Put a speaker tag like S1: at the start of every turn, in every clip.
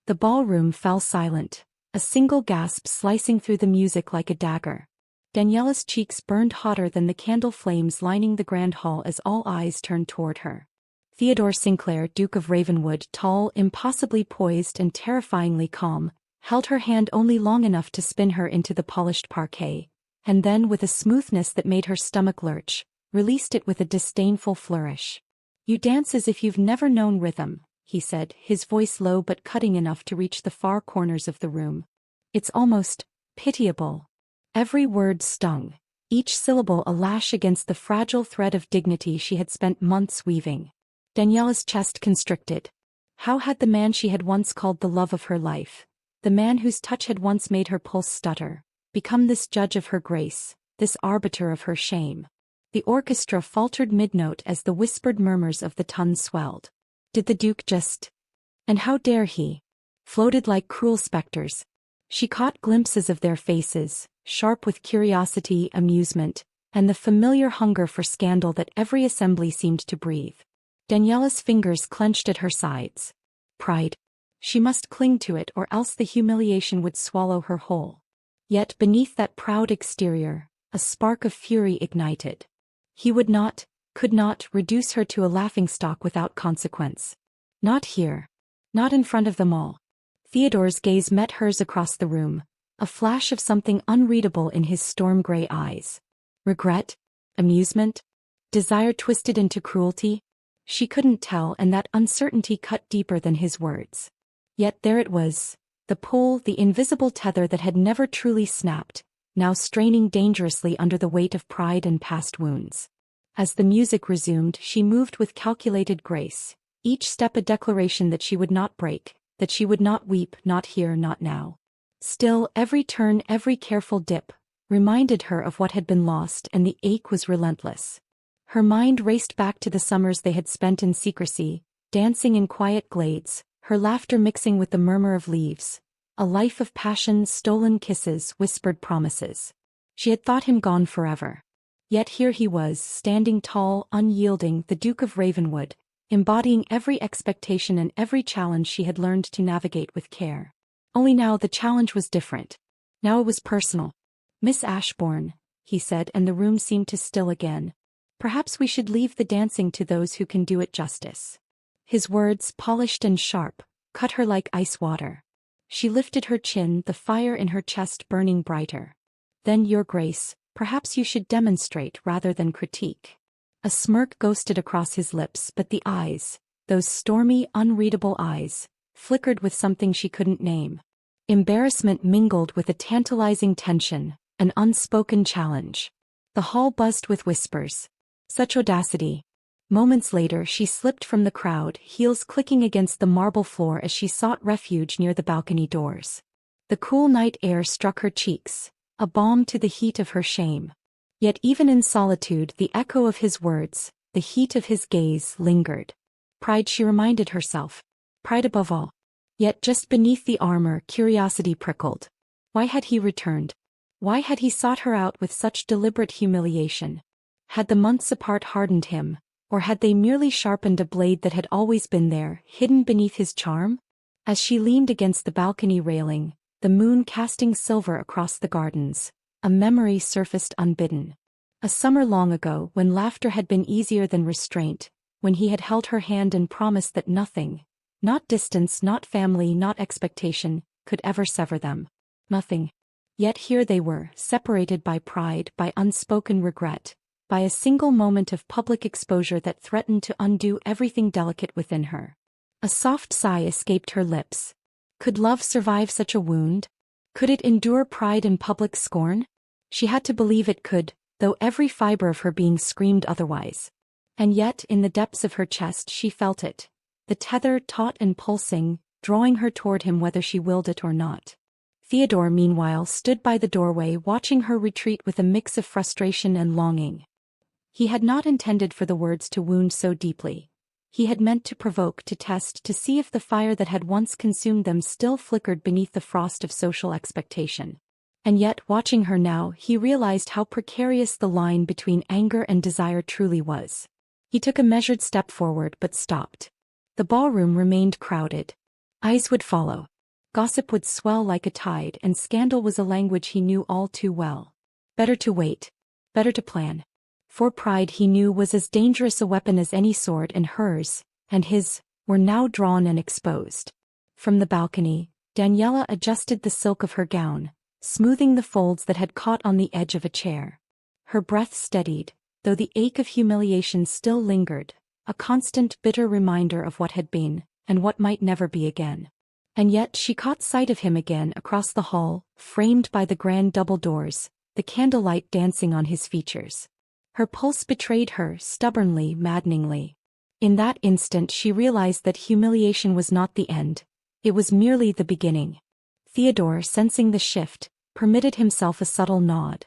S1: The ballroom fell silent, a single gasp slicing through the music like a dagger. Daniella's cheeks burned hotter than the candle flames lining the grand hall as all eyes turned toward her. Theodore Sinclair, Duke of Ravenwood, tall, impossibly poised and terrifyingly calm, held her hand only long enough to spin her into the polished parquet, and then with a smoothness that made her stomach lurch, released it with a disdainful flourish. "You dance as if you've never known rhythm," he said, his voice low but cutting enough to reach the far corners of the room. "It's almost pitiable." Every word stung, each syllable a lash against the fragile thread of dignity she had spent months weaving. Daniella's chest constricted. How had the man she had once called the love of her life, the man whose touch had once made her pulse stutter, become this judge of her grace, this arbiter of her shame? The orchestra faltered mid-note as the whispered murmurs of the tons swelled. Did the Duke just... And how dare he? Floated like cruel specters. She caught glimpses of their faces, sharp with curiosity, amusement, and the familiar hunger for scandal that every assembly seemed to breathe. Daniella's fingers clenched at her sides. Pride. She must cling to it or else the humiliation would swallow her whole. Yet beneath that proud exterior, a spark of fury ignited. He would not, could not, reduce her to a laughingstock without consequence. Not here. Not in front of them all. Theodore's gaze met hers across the room, a flash of something unreadable in his storm-gray eyes. Regret? Amusement? Desire twisted into cruelty? She couldn't tell, and that uncertainty cut deeper than his words. Yet there it was, the pull, the invisible tether that had never truly snapped, now straining dangerously under the weight of pride and past wounds. As the music resumed, she moved with calculated grace, each step a declaration that she would not break, that she would not weep, not here, not now. Still, every turn, every careful dip, reminded her of what had been lost, and the ache was relentless. Her mind raced back to the summers they had spent in secrecy, dancing in quiet glades, her laughter mixing with the murmur of leaves, a life of passion, stolen kisses, whispered promises. She had thought him gone forever. Yet here he was, standing tall, unyielding, the Duke of Ravenwood, embodying every expectation and every challenge she had learned to navigate with care. Only now the challenge was different. Now it was personal. "Miss Ashbourne," he said, and the room seemed to still again. "Perhaps we should leave the dancing to those who can do it justice." His words, polished and sharp, cut her like ice water. She lifted her chin, the fire in her chest burning brighter. "Then, Your Grace, perhaps you should demonstrate rather than critique." A smirk ghosted across his lips, but the eyes, those stormy, unreadable eyes, flickered with something she couldn't name. Embarrassment mingled with a tantalizing tension, an unspoken challenge. The hall buzzed with whispers. Such audacity. Moments later she slipped from the crowd, heels clicking against the marble floor as she sought refuge near the balcony doors. The cool night air struck her cheeks, a balm to the heat of her shame. Yet even in solitude the echo of his words, the heat of his gaze, lingered. Pride, she reminded herself. Pride above all. Yet just beneath the armor curiosity prickled. Why had he returned? Why had he sought her out with such deliberate humiliation? Had the months apart hardened him, or had they merely sharpened a blade that had always been there, hidden beneath his charm? As she leaned against the balcony railing, the moon casting silver across the gardens, a memory surfaced unbidden. A summer long ago, when laughter had been easier than restraint, when he had held her hand and promised that nothing, not distance, not family, not expectation, could ever sever them. Nothing. Yet here they were, separated by pride, by unspoken regret, by a single moment of public exposure that threatened to undo everything delicate within her. A soft sigh escaped her lips. Could love survive such a wound? Could it endure pride and public scorn? She had to believe it could, though every fiber of her being screamed otherwise. And yet, in the depths of her chest she felt it, the tether taut and pulsing, drawing her toward him whether she willed it or not. Theodore, meanwhile, stood by the doorway watching her retreat with a mix of frustration and longing. He had not intended for the words to wound so deeply. He had meant to provoke, to test, to see if the fire that had once consumed them still flickered beneath the frost of social expectation. And yet, watching her now, he realized how precarious the line between anger and desire truly was. He took a measured step forward but stopped. The ballroom remained crowded. Eyes would follow. Gossip would swell like a tide, and scandal was a language he knew all too well. Better to wait. Better to plan. For pride, he knew, was as dangerous a weapon as any sword, and hers, and his, were now drawn and exposed. From the balcony, Daniella adjusted the silk of her gown, smoothing the folds that had caught on the edge of a chair. Her breath steadied, though the ache of humiliation still lingered, a constant bitter reminder of what had been, and what might never be again. And yet she caught sight of him again across the hall, framed by the grand double doors, the candlelight dancing on his features. Her pulse betrayed her, stubbornly, maddeningly. In that instant she realized that humiliation was not the end. It was merely the beginning. Theodore, sensing the shift, permitted himself a subtle nod.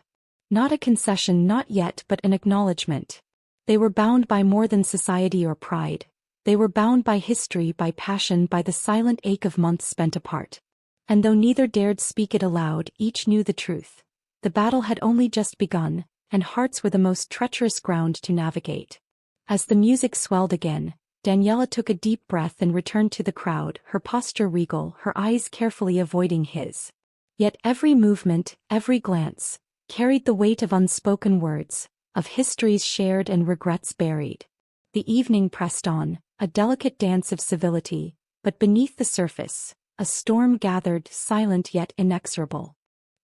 S1: Not a concession, not yet, but an acknowledgement. They were bound by more than society or pride. They were bound by history, by passion, by the silent ache of months spent apart. And though neither dared speak it aloud, each knew the truth. The battle had only just begun, and hearts were the most treacherous ground to navigate. As the music swelled again, Daniella took a deep breath and returned to the crowd, her posture regal, her eyes carefully avoiding his. Yet every movement, every glance, carried the weight of unspoken words, of histories shared and regrets buried. The evening pressed on, a delicate dance of civility, but beneath the surface, a storm gathered, silent yet inexorable.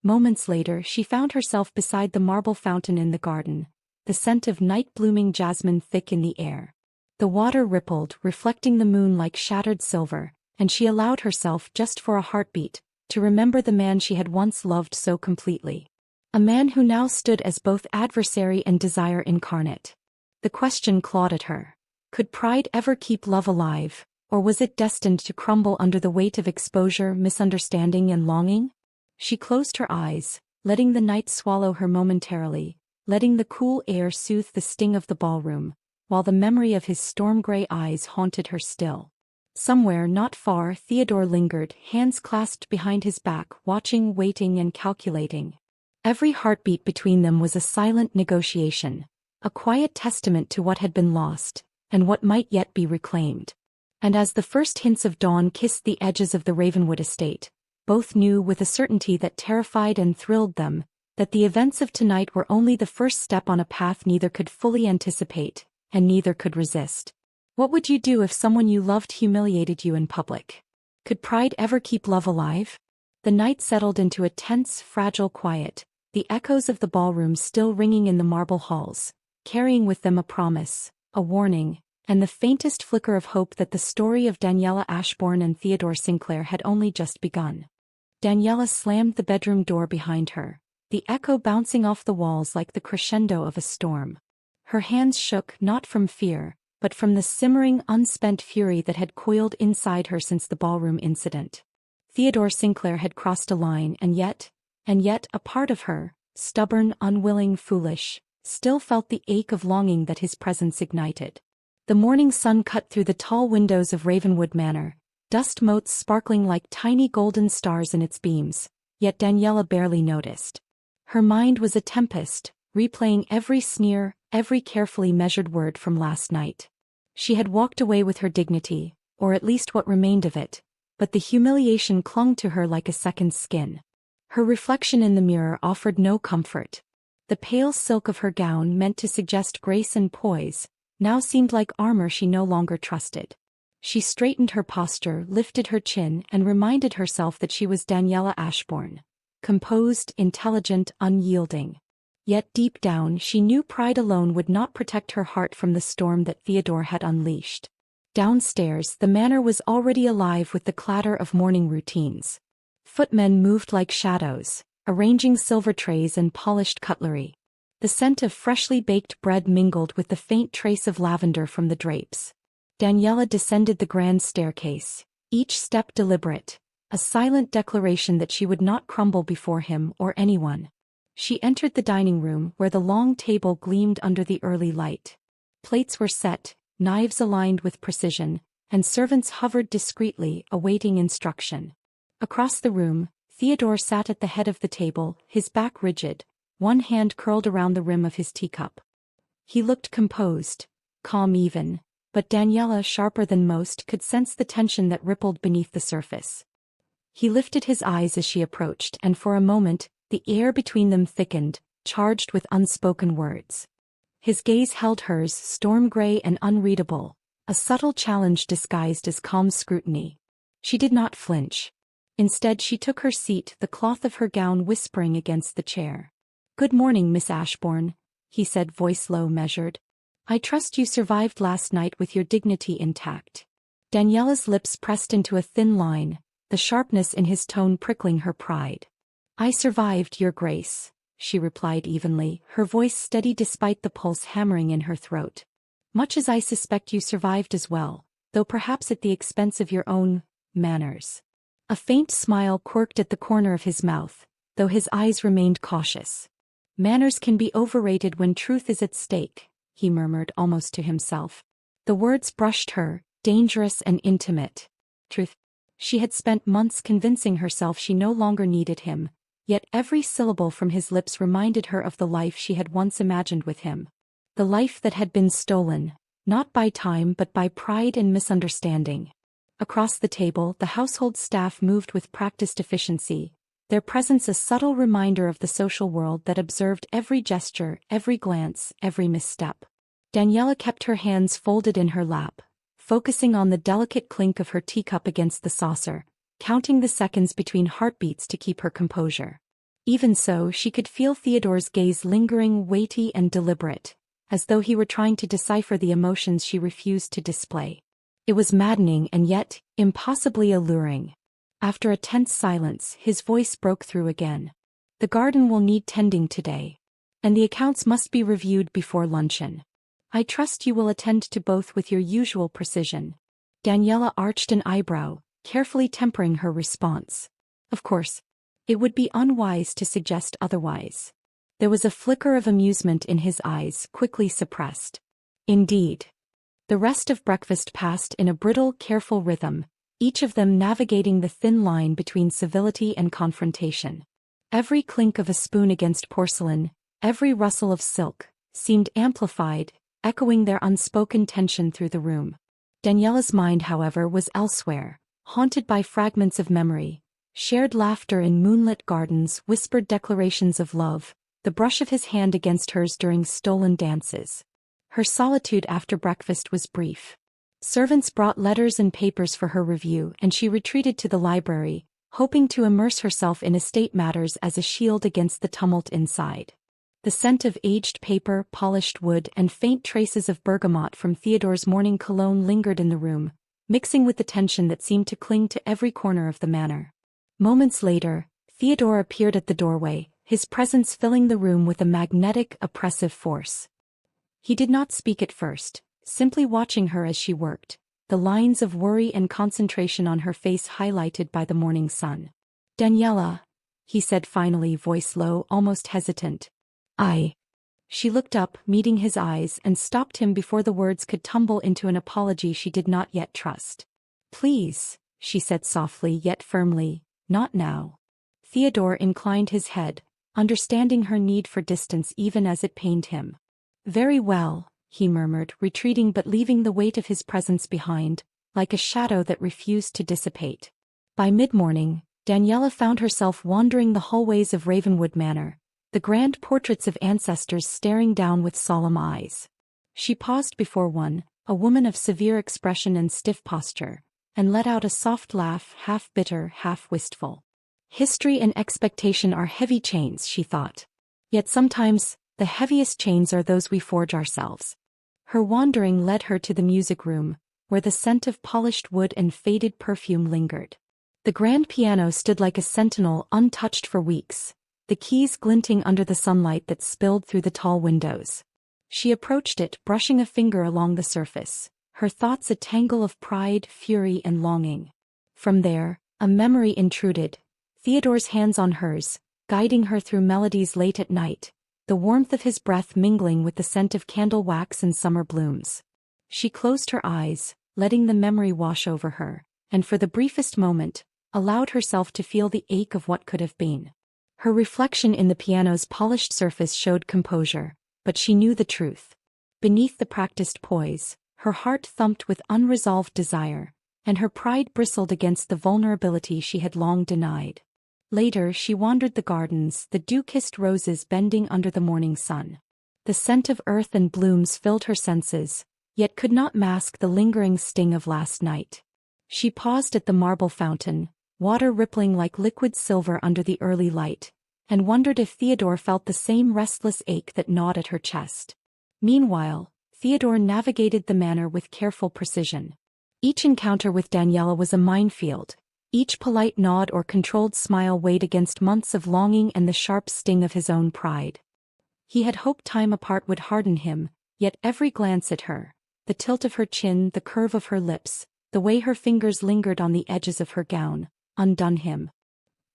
S1: Moments later she found herself beside the marble fountain in the garden, the scent of night-blooming jasmine thick in the air. The water rippled, reflecting the moon like shattered silver, and she allowed herself, just for a heartbeat, to remember the man she had once loved so completely. A man who now stood as both adversary and desire incarnate. The question clawed at her. Could pride ever keep love alive, or was it destined to crumble under the weight of exposure, misunderstanding, and longing? She closed her eyes, letting the night swallow her momentarily, letting the cool air soothe the sting of the ballroom, while the memory of his storm-gray eyes haunted her still. Somewhere not far Theodore lingered, hands clasped behind his back, watching, waiting, and calculating. Every heartbeat between them was a silent negotiation, a quiet testament to what had been lost, and what might yet be reclaimed. And as the first hints of dawn kissed the edges of the Ravenwood estate, both knew with a certainty that terrified and thrilled them, that the events of tonight were only the first step on a path neither could fully anticipate, and neither could resist. What would you do if someone you loved humiliated you in public? Could pride ever keep love alive? The night settled into a tense, fragile quiet, the echoes of the ballroom still ringing in the marble halls, carrying with them a promise, a warning, and the faintest flicker of hope that the story of Daniella Ashbourne and Theodore Sinclair had only just begun. Daniella slammed the bedroom door behind her, the echo bouncing off the walls like the crescendo of a storm. Her hands shook, not from fear, but from the simmering, unspent fury that had coiled inside her since the ballroom incident. Theodore Sinclair had crossed a line, and yet, a part of her, stubborn, unwilling, foolish, still felt the ache of longing that his presence ignited. The morning sun cut through the tall windows of Ravenwood Manor, dust motes sparkling like tiny golden stars in its beams, yet Daniella barely noticed. Her mind was a tempest, replaying every sneer, every carefully measured word from last night. She had walked away with her dignity, or at least what remained of it, but the humiliation clung to her like a second skin. Her reflection in the mirror offered no comfort. The pale silk of her gown, meant to suggest grace and poise, now seemed like armor she no longer trusted. She straightened her posture, lifted her chin, and reminded herself that she was Daniella Ashbourne. Composed, intelligent, unyielding. Yet deep down she knew pride alone would not protect her heart from the storm that Theodore had unleashed. Downstairs the manor was already alive with the clatter of morning routines. Footmen moved like shadows, arranging silver trays and polished cutlery. The scent of freshly baked bread mingled with the faint trace of lavender from the drapes. Daniella descended the grand staircase, each step deliberate, a silent declaration that she would not crumble before him or anyone. She entered the dining room where the long table gleamed under the early light. Plates were set, knives aligned with precision, and servants hovered discreetly, awaiting instruction. Across the room, Theodore sat at the head of the table, his back rigid, one hand curled around the rim of his teacup. He looked composed, calm even, but Daniella, sharper than most, could sense the tension that rippled beneath the surface. He lifted his eyes as she approached, and for a moment, the air between them thickened, charged with unspoken words. His gaze held hers, storm-gray and unreadable, a subtle challenge disguised as calm scrutiny. She did not flinch. Instead she took her seat, the cloth of her gown whispering against the chair. "Good morning, Miss Ashbourne," he said, voice low, measured. "I trust you survived last night with your dignity intact." Daniella's lips pressed into a thin line, the sharpness in his tone prickling her pride. "I survived, Your Grace," she replied evenly, her voice steady despite the pulse hammering in her throat. "Much as I suspect you survived as well, though perhaps at the expense of your own manners." A faint smile quirked at the corner of his mouth, though his eyes remained cautious. "Manners can be overrated when truth is at stake," he murmured almost to himself. The words brushed her, dangerous and intimate. Truth. She had spent months convincing herself she no longer needed him, yet every syllable from his lips reminded her of the life she had once imagined with him. The life that had been stolen, not by time but by pride and misunderstanding. Across the table, the household staff moved with practiced efficiency, their presence a subtle reminder of the social world that observed every gesture, every glance, every misstep. Daniella kept her hands folded in her lap, focusing on the delicate clink of her teacup against the saucer, counting the seconds between heartbeats to keep her composure. Even so, she could feel Theodore's gaze lingering, weighty and deliberate, as though he were trying to decipher the emotions she refused to display. It was maddening and yet impossibly alluring. After a tense silence, his voice broke through again. "The garden will need tending today, and the accounts must be reviewed before luncheon. I trust you will attend to both with your usual precision." Daniella arched an eyebrow, carefully tempering her response. Of course, it would be unwise to suggest otherwise. There was a flicker of amusement in his eyes, quickly suppressed. Indeed. The rest of breakfast passed in a brittle, careful rhythm, each of them navigating the thin line between civility and confrontation. Every clink of a spoon against porcelain, every rustle of silk, seemed amplified, echoing their unspoken tension through the room. Daniella's mind, however, was elsewhere, haunted by fragments of memory, shared laughter in moonlit gardens, whispered declarations of love, the brush of his hand against hers during stolen dances. Her solitude after breakfast was brief. Servants brought letters and papers for her review, and she retreated to the library, hoping to immerse herself in estate matters as a shield against the tumult inside. The scent of aged paper, polished wood, and faint traces of bergamot from Theodore's morning cologne lingered in the room, mixing with the tension that seemed to cling to every corner of the manor. Moments later, Theodore appeared at the doorway, his presence filling the room with a magnetic, oppressive force. He did not speak at first, simply watching her as she worked, the lines of worry and concentration on her face highlighted by the morning sun. "Daniella," he said finally, voice low, almost hesitant. She looked up, meeting his eyes, and stopped him before the words could tumble into an apology she did not yet trust. "Please," she said softly yet firmly, "not now." Theodore inclined his head, understanding her need for distance even as it pained him. "Very well," he murmured, retreating but leaving the weight of his presence behind, like a shadow that refused to dissipate. By mid-morning, Daniella found herself wandering the hallways of Ravenwood Manor, the grand portraits of ancestors staring down with solemn eyes. She paused before one, a woman of severe expression and stiff posture, and let out a soft laugh, half bitter, half wistful. History and expectation are heavy chains, she thought. Yet sometimes, the heaviest chains are those we forge ourselves. Her wandering led her to the music room, where the scent of polished wood and faded perfume lingered. The grand piano stood like a sentinel, untouched for weeks, the keys glinting under the sunlight that spilled through the tall windows. She approached it, brushing a finger along the surface, her thoughts a tangle of pride, fury, and longing. From there, a memory intruded, Theodore's hands on hers, guiding her through melodies late at night, the warmth of his breath mingling with the scent of candle wax and summer blooms. She closed her eyes, letting the memory wash over her, and for the briefest moment, allowed herself to feel the ache of what could have been. Her reflection in the piano's polished surface showed composure, but she knew the truth. Beneath the practiced poise, her heart thumped with unresolved desire, and her pride bristled against the vulnerability she had long denied. Later she wandered the gardens, the dew-kissed roses bending under the morning sun. The scent of earth and blooms filled her senses, yet could not mask the lingering sting of last night. She paused at the marble fountain, water rippling like liquid silver under the early light, and wondered if Theodore felt the same restless ache that gnawed at her chest. Meanwhile, Theodore navigated the manor with careful precision. Each encounter with Daniella was a minefield. Each polite nod or controlled smile weighed against months of longing and the sharp sting of his own pride. He had hoped time apart would harden him, yet every glance at her, the tilt of her chin, the curve of her lips, the way her fingers lingered on the edges of her gown, undone him.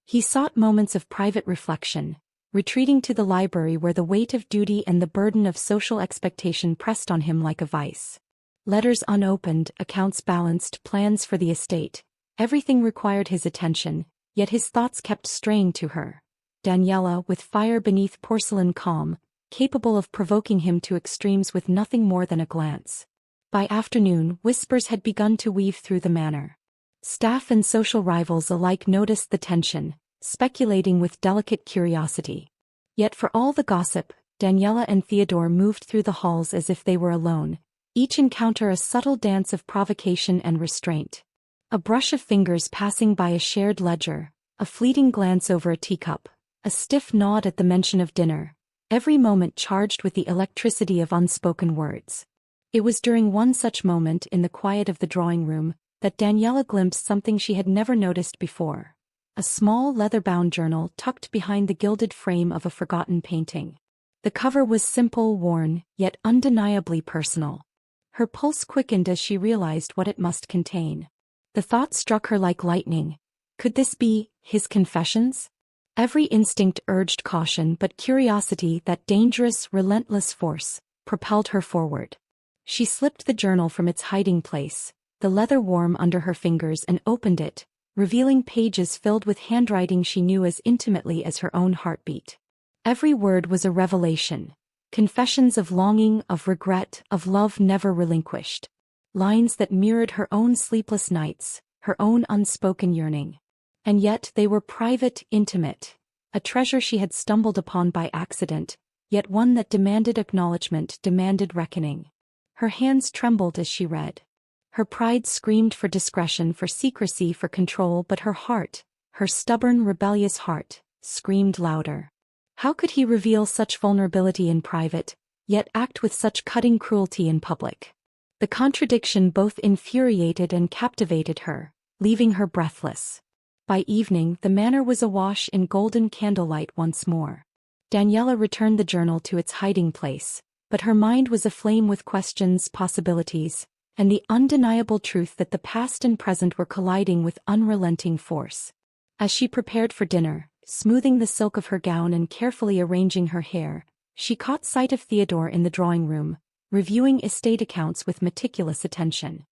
S1: He sought moments of private reflection, retreating to the library where the weight of duty and the burden of social expectation pressed on him like a vice. Letters unopened, accounts balanced, plans for the estate. Everything required his attention, yet his thoughts kept straying to her. Daniella, with fire beneath porcelain calm, capable of provoking him to extremes with nothing more than a glance. By afternoon, whispers had begun to weave through the manor. Staff and social rivals alike noticed the tension, speculating with delicate curiosity. Yet for all the gossip, Daniella and Theodore moved through the halls as if they were alone, each encounter a subtle dance of provocation and restraint. A brush of fingers passing by a shared ledger, a fleeting glance over a teacup, a stiff nod at the mention of dinner, every moment charged with the electricity of unspoken words. It was during one such moment in the quiet of the drawing room that Daniella glimpsed something she had never noticed before. A small leather-bound journal tucked behind the gilded frame of a forgotten painting. The cover was simple, worn, yet undeniably personal. Her pulse quickened as she realized what it must contain. The thought struck her like lightning. Could this be his confessions? Every instinct urged caution, but curiosity, that dangerous, relentless force, propelled her forward. She slipped the journal from its hiding place, the leather warm under her fingers, and opened it, revealing pages filled with handwriting she knew as intimately as her own heartbeat. Every word was a revelation. Confessions of longing, of regret, of love never relinquished. Lines that mirrored her own sleepless nights, her own unspoken yearning. And yet they were private, intimate. A treasure she had stumbled upon by accident, yet one that demanded acknowledgement, demanded reckoning. Her hands trembled as she read. Her pride screamed for discretion, for secrecy, for control, but her heart, her stubborn, rebellious heart, screamed louder. How could he reveal such vulnerability in private, yet act with such cutting cruelty in public? The contradiction both infuriated and captivated her, leaving her breathless. By evening, the manor was awash in golden candlelight once more. Daniella returned the journal to its hiding place, but her mind was aflame with questions, possibilities, and the undeniable truth that the past and present were colliding with unrelenting force. As she prepared for dinner, smoothing the silk of her gown and carefully arranging her hair, she caught sight of Theodore in the drawing room, reviewing estate accounts with meticulous attention.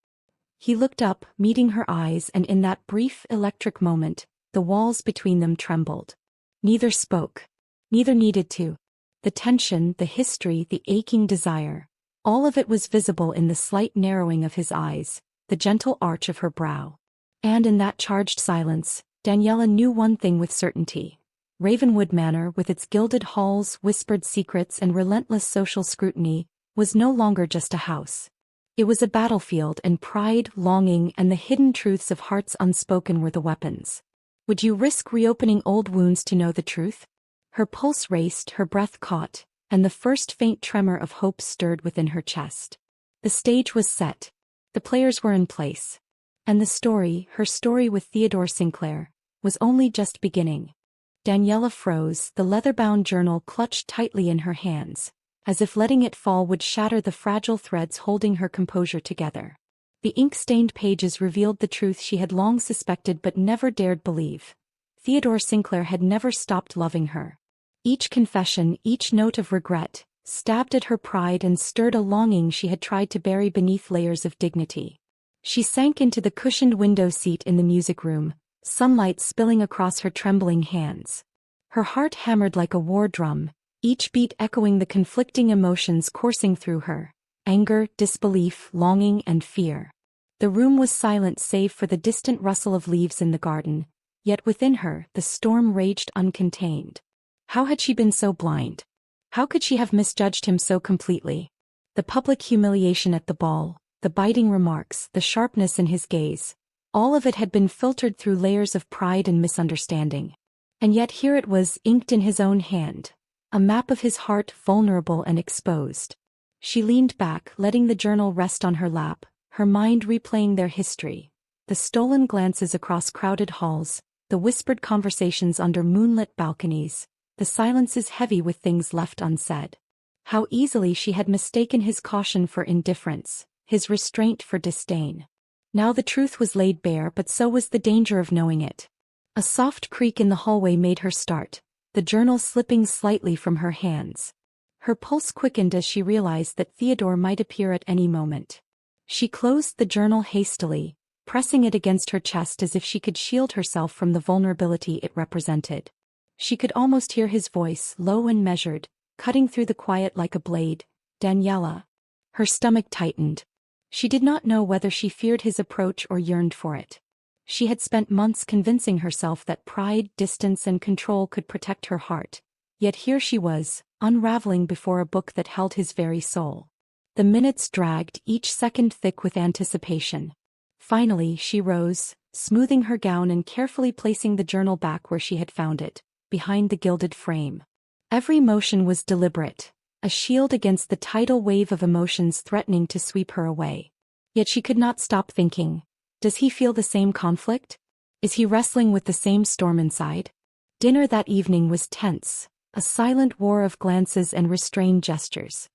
S1: He looked up, meeting her eyes, and in that brief, electric moment, the walls between them trembled. Neither spoke. Neither needed to. The tension, the history, the aching desire, all of it was visible in the slight narrowing of his eyes, the gentle arch of her brow. And in that charged silence, Daniella knew one thing with certainty. Ravenwood Manor, with its gilded halls, whispered secrets, and relentless social scrutiny, was no longer just a house. It was a battlefield, and pride, longing, and the hidden truths of hearts unspoken were the weapons. Would you risk reopening old wounds to know the truth? Her pulse raced, her breath caught, and the first faint tremor of hope stirred within her chest. The stage was set. The players were in place. And the story, her story with Theodore Sinclair, was only just beginning. Daniella froze, the leather-bound journal clutched tightly in her hands, as if letting it fall would shatter the fragile threads holding her composure together. The ink-stained pages revealed the truth she had long suspected but never dared believe. Theodore Sinclair had never stopped loving her. Each confession, each note of regret, stabbed at her pride and stirred a longing she had tried to bury beneath layers of dignity. She sank into the cushioned window seat in the music room, sunlight spilling across her trembling hands. Her heart hammered like a war drum, each beat echoing the conflicting emotions coursing through her: anger, disbelief, longing, and fear. The room was silent save for the distant rustle of leaves in the garden, yet within her the storm raged uncontained. How had she been so blind? How could she have misjudged him so completely? The public humiliation at the ball, the biting remarks, the sharpness in his gaze, all of it had been filtered through layers of pride and misunderstanding. And yet here it was, inked in his own hand, a map of his heart, vulnerable and exposed. She leaned back, letting the journal rest on her lap, her mind replaying their history, the stolen glances across crowded halls, the whispered conversations under moonlit balconies, the silences heavy with things left unsaid. How easily she had mistaken his caution for indifference, his restraint for disdain. Now the truth was laid bare, but so was the danger of knowing it. A soft creak in the hallway made her start, the journal slipping slightly from her hands. Her pulse quickened as she realized that Theodore might appear at any moment. She closed the journal hastily, pressing it against her chest as if she could shield herself from the vulnerability it represented. She could almost hear his voice, low and measured, cutting through the quiet like a blade. "Daniella." Her stomach tightened. She did not know whether she feared his approach or yearned for it. She had spent months convincing herself that pride, distance and control could protect her heart. Yet here she was, unraveling before a book that held his very soul. The minutes dragged, each second thick with anticipation. Finally she rose, smoothing her gown and carefully placing the journal back where she had found it, behind the gilded frame. Every motion was deliberate, a shield against the tidal wave of emotions threatening to sweep her away. Yet she could not stop thinking. Does he feel the same conflict? Is he wrestling with the same storm inside? Dinner that evening was tense, a silent war of glances and restrained gestures.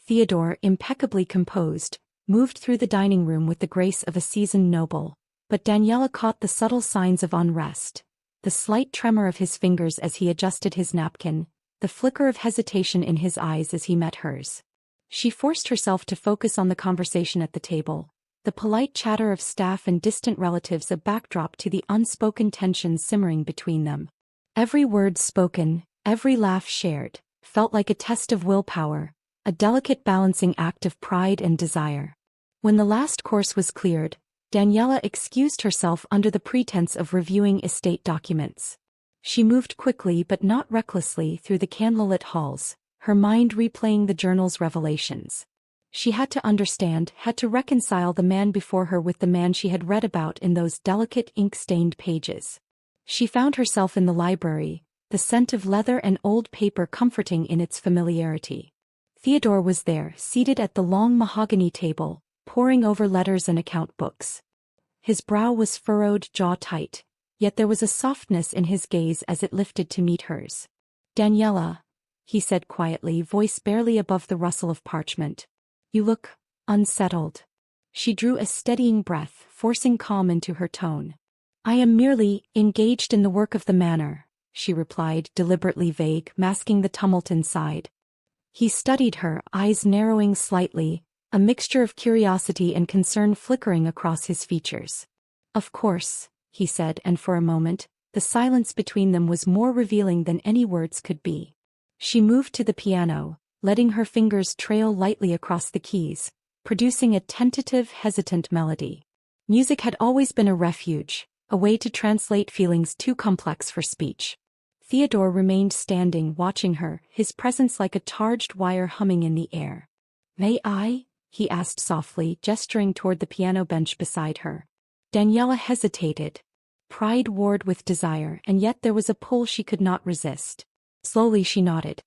S1: Theodore, impeccably composed, moved through the dining room with the grace of a seasoned noble, but Daniella caught the subtle signs of unrest, the slight tremor of his fingers as he adjusted his napkin, the flicker of hesitation in his eyes as he met hers. She forced herself to focus on the conversation at the table, the polite chatter of staff and distant relatives a backdrop to the unspoken tension simmering between them. Every word spoken, every laugh shared, felt like a test of willpower, a delicate balancing act of pride and desire. When the last course was cleared, Daniella excused herself under the pretense of reviewing estate documents. She moved quickly but not recklessly through the candlelit halls, her mind replaying the journal's revelations. She had to understand, had to reconcile the man before her with the man she had read about in those delicate ink-stained pages. She found herself in the library, the scent of leather and old paper comforting in its familiarity. Theodore was there, seated at the long mahogany table, poring over letters and account books. His brow was furrowed, jaw tight, yet there was a softness in his gaze as it lifted to meet hers. "Daniella," he said quietly, voice barely above the rustle of parchment. "You look unsettled." She drew a steadying breath, forcing calm into her tone. "I am merely engaged in the work of the manor," she replied, deliberately vague, masking the tumult inside. He studied her, eyes narrowing slightly, a mixture of curiosity and concern flickering across his features. "Of course," he said, and for a moment, the silence between them was more revealing than any words could be. She moved to the piano, letting her fingers trail lightly across the keys, producing a tentative, hesitant melody. Music had always been a refuge, a way to translate feelings too complex for speech. Theodore remained standing, watching her, his presence like a charged wire humming in the air. "May I?" he asked softly, gesturing toward the piano bench beside her. Daniella hesitated. Pride warred with desire, and yet there was a pull she could not resist. Slowly she nodded.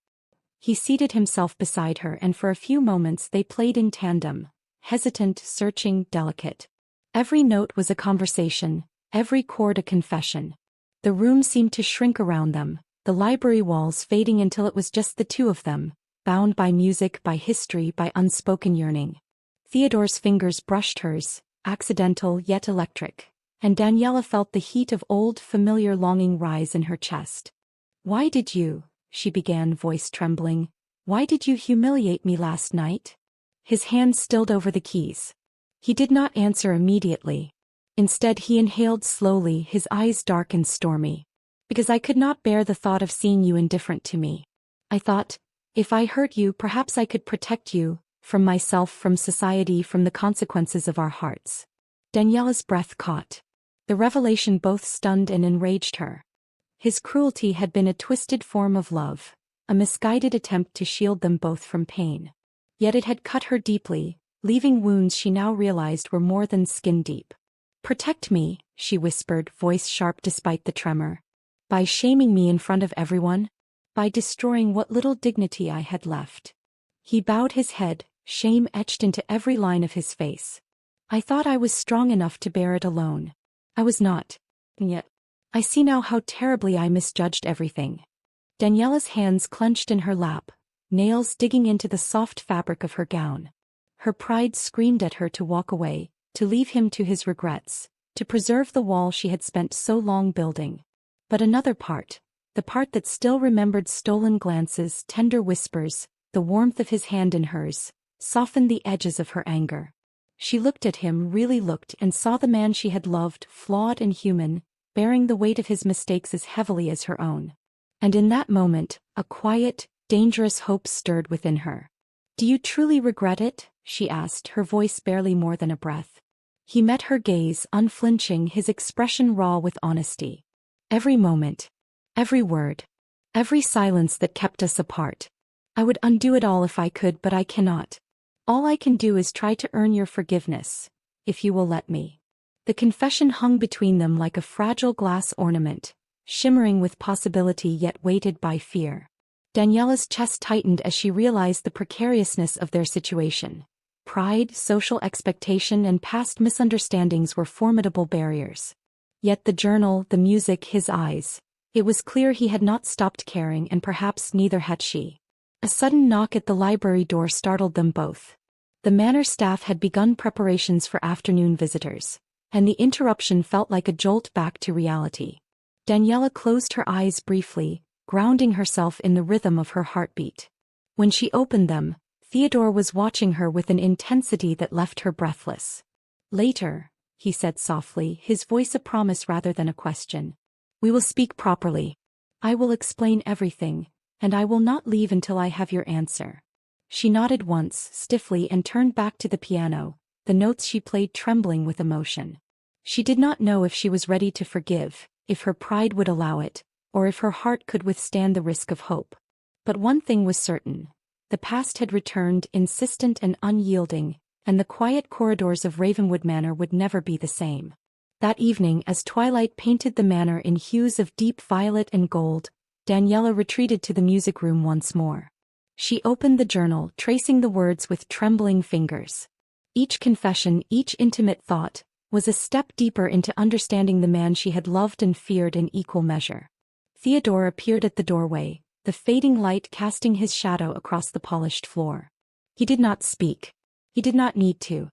S1: He seated himself beside her, and for a few moments they played in tandem, hesitant, searching, delicate. Every note was a conversation, every chord a confession. The room seemed to shrink around them, the library walls fading until it was just the two of them, bound by music, by history, by unspoken yearning. Theodore's fingers brushed hers, accidental yet electric, and Daniella felt the heat of old, familiar longing rise in her chest. "Why did you," she began, voice trembling, "why did you humiliate me last night?" His hand stilled over the keys. He did not answer immediately. Instead he inhaled slowly, his eyes dark and stormy. "Because I could not bear the thought of seeing you indifferent to me. I thought, if I hurt you, perhaps I could protect you, from myself, from society, from the consequences of our hearts." Daniella's breath caught. The revelation both stunned and enraged her. His cruelty had been a twisted form of love, a misguided attempt to shield them both from pain. Yet it had cut her deeply, leaving wounds she now realized were more than skin deep. "Protect me," she whispered, voice sharp despite the tremor. "By shaming me in front of everyone? By destroying what little dignity I had left?" He bowed his head, shame etched into every line of his face. "I thought I was strong enough to bear it alone. I was not. And yet, I see now how terribly I misjudged everything." Daniella's hands clenched in her lap, nails digging into the soft fabric of her gown. Her pride screamed at her to walk away, to leave him to his regrets, to preserve the wall she had spent so long building. But another part, the part that still remembered stolen glances, tender whispers, the warmth of his hand in hers, softened the edges of her anger. She looked at him, really looked, and saw the man she had loved, flawed and human, bearing the weight of his mistakes as heavily as her own. And in that moment, a quiet, dangerous hope stirred within her. "Do you truly regret it?" she asked, her voice barely more than a breath. He met her gaze, unflinching, his expression raw with honesty. "Every moment, every word, every silence that kept us apart. I would undo it all if I could, but I cannot. All I can do is try to earn your forgiveness, if you will let me." The confession hung between them like a fragile glass ornament, shimmering with possibility yet weighted by fear. Daniella's chest tightened as she realized the precariousness of their situation. Pride, social expectation, and past misunderstandings were formidable barriers. Yet the journal, the music, his eyes. It was clear he had not stopped caring, and perhaps neither had she. A sudden knock at the library door startled them both. The manor staff had begun preparations for afternoon visitors, and the interruption felt like a jolt back to reality. Daniella closed her eyes briefly, grounding herself in the rhythm of her heartbeat. When she opened them, Theodore was watching her with an intensity that left her breathless. "Later," he said softly, his voice a promise rather than a question. "We will speak properly. I will explain everything, and I will not leave until I have your answer." She nodded once, stiffly, and turned back to the piano, the notes she played trembling with emotion. She did not know if she was ready to forgive, if her pride would allow it, or if her heart could withstand the risk of hope. But one thing was certain. The past had returned, insistent and unyielding, and the quiet corridors of Ravenwood Manor would never be the same. That evening, as twilight painted the manor in hues of deep violet and gold, Daniella retreated to the music room once more. She opened the journal, tracing the words with trembling fingers. Each confession, each intimate thought, was a step deeper into understanding the man she had loved and feared in equal measure. Theodore appeared at the doorway, the fading light casting his shadow across the polished floor. He did not speak. He did not need to.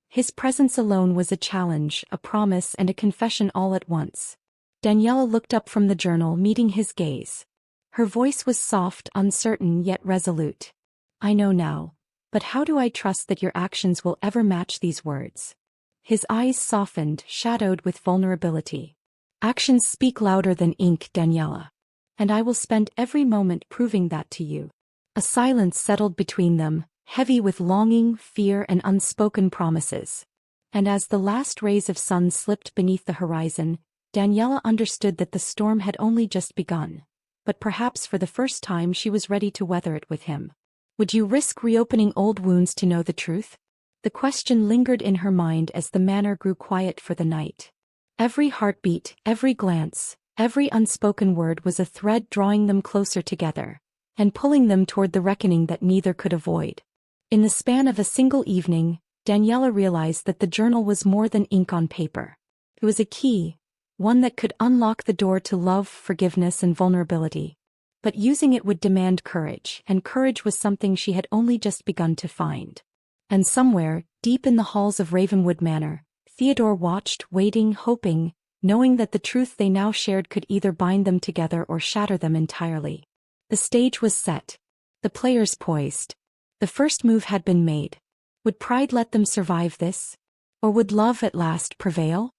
S1: His presence alone was a challenge, a promise, and a confession all at once. Daniella looked up from the journal, meeting his gaze. Her voice was soft, uncertain, yet resolute. "I know now, but how do I trust that your actions will ever match these words?" His eyes softened, shadowed with vulnerability. "Actions speak louder than ink, Daniella. And I will spend every moment proving that to you." A silence settled between them, heavy with longing, fear, and unspoken promises. And as the last rays of sun slipped beneath the horizon, Daniella understood that the storm had only just begun. But perhaps for the first time she was ready to weather it with him. Would you risk reopening old wounds to know the truth? The question lingered in her mind as the manor grew quiet for the night. Every heartbeat, every glance, every unspoken word was a thread drawing them closer together, and pulling them toward the reckoning that neither could avoid. In the span of a single evening, Daniella realized that the journal was more than ink on paper. It was a key, one that could unlock the door to love, forgiveness, and vulnerability. But using it would demand courage, and courage was something she had only just begun to find. And somewhere, deep in the halls of Ravenwood Manor, Theodore watched, waiting, hoping, knowing that the truth they now shared could either bind them together or shatter them entirely. The stage was set. The players poised. The first move had been made. Would pride let them survive this? Or would love at last prevail?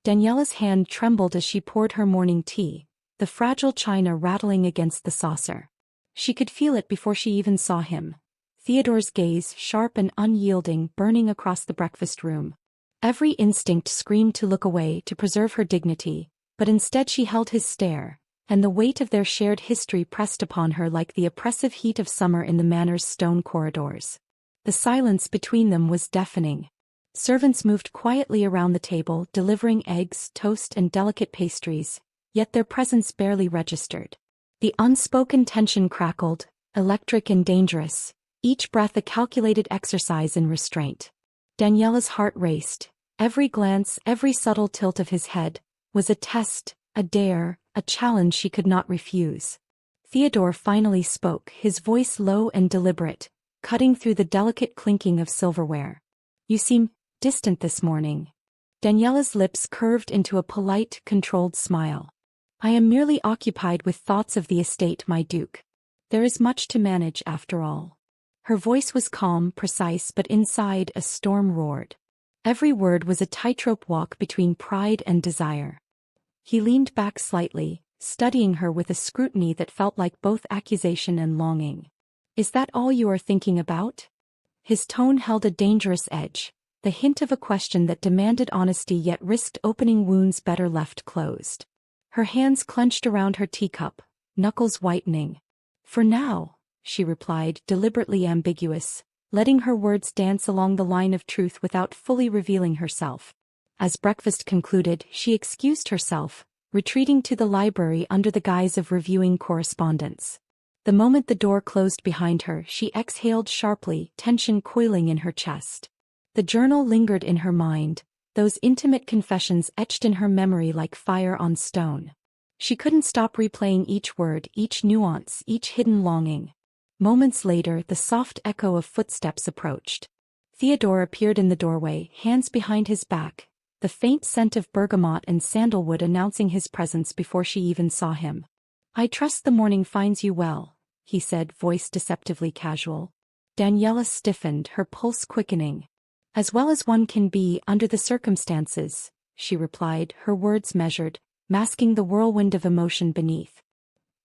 S1: Daniella's hand trembled as she poured her morning tea, the fragile china rattling against the saucer. She could feel it before she even saw him. Theodore's gaze, sharp and unyielding, burning across the breakfast room. Every instinct screamed to look away to preserve her dignity, but instead she held his stare, and the weight of their shared history pressed upon her like the oppressive heat of summer in the manor's stone corridors. The silence between them was deafening. Servants moved quietly around the table, delivering eggs, toast, and delicate pastries, yet their presence barely registered. The unspoken tension crackled, electric and dangerous, each breath a calculated exercise in restraint. Daniella's heart raced. Every glance, every subtle tilt of his head, was a test, a dare, a challenge she could not refuse. Theodore finally spoke, his voice low and deliberate, cutting through the delicate clinking of silverware. "You seem distant this morning." Daniella's lips curved into a polite, controlled smile. "I am merely occupied with thoughts of the estate, my duke. There is much to manage after all." Her voice was calm, precise, but inside a storm roared. Every word was a tightrope walk between pride and desire. He leaned back slightly, studying her with a scrutiny that felt like both accusation and longing. "Is that all you are thinking about?" His tone held a dangerous edge, the hint of a question that demanded honesty yet risked opening wounds better left closed. Her hands clenched around her teacup, knuckles whitening. "For now," she replied, deliberately ambiguous, letting her words dance along the line of truth without fully revealing herself. As breakfast concluded, she excused herself, retreating to the library under the guise of reviewing correspondence. The moment the door closed behind her, she exhaled sharply, tension coiling in her chest. The journal lingered in her mind, those intimate confessions etched in her memory like fire on stone. She couldn't stop replaying each word, each nuance, each hidden longing. Moments later, the soft echo of footsteps approached. Theodore appeared in the doorway, hands behind his back, the faint scent of bergamot and sandalwood announcing his presence before she even saw him. "I trust the morning finds you well," he said, voice deceptively casual. Daniella stiffened, her pulse quickening. "As well as one can be under the circumstances," she replied, her words measured, masking the whirlwind of emotion beneath.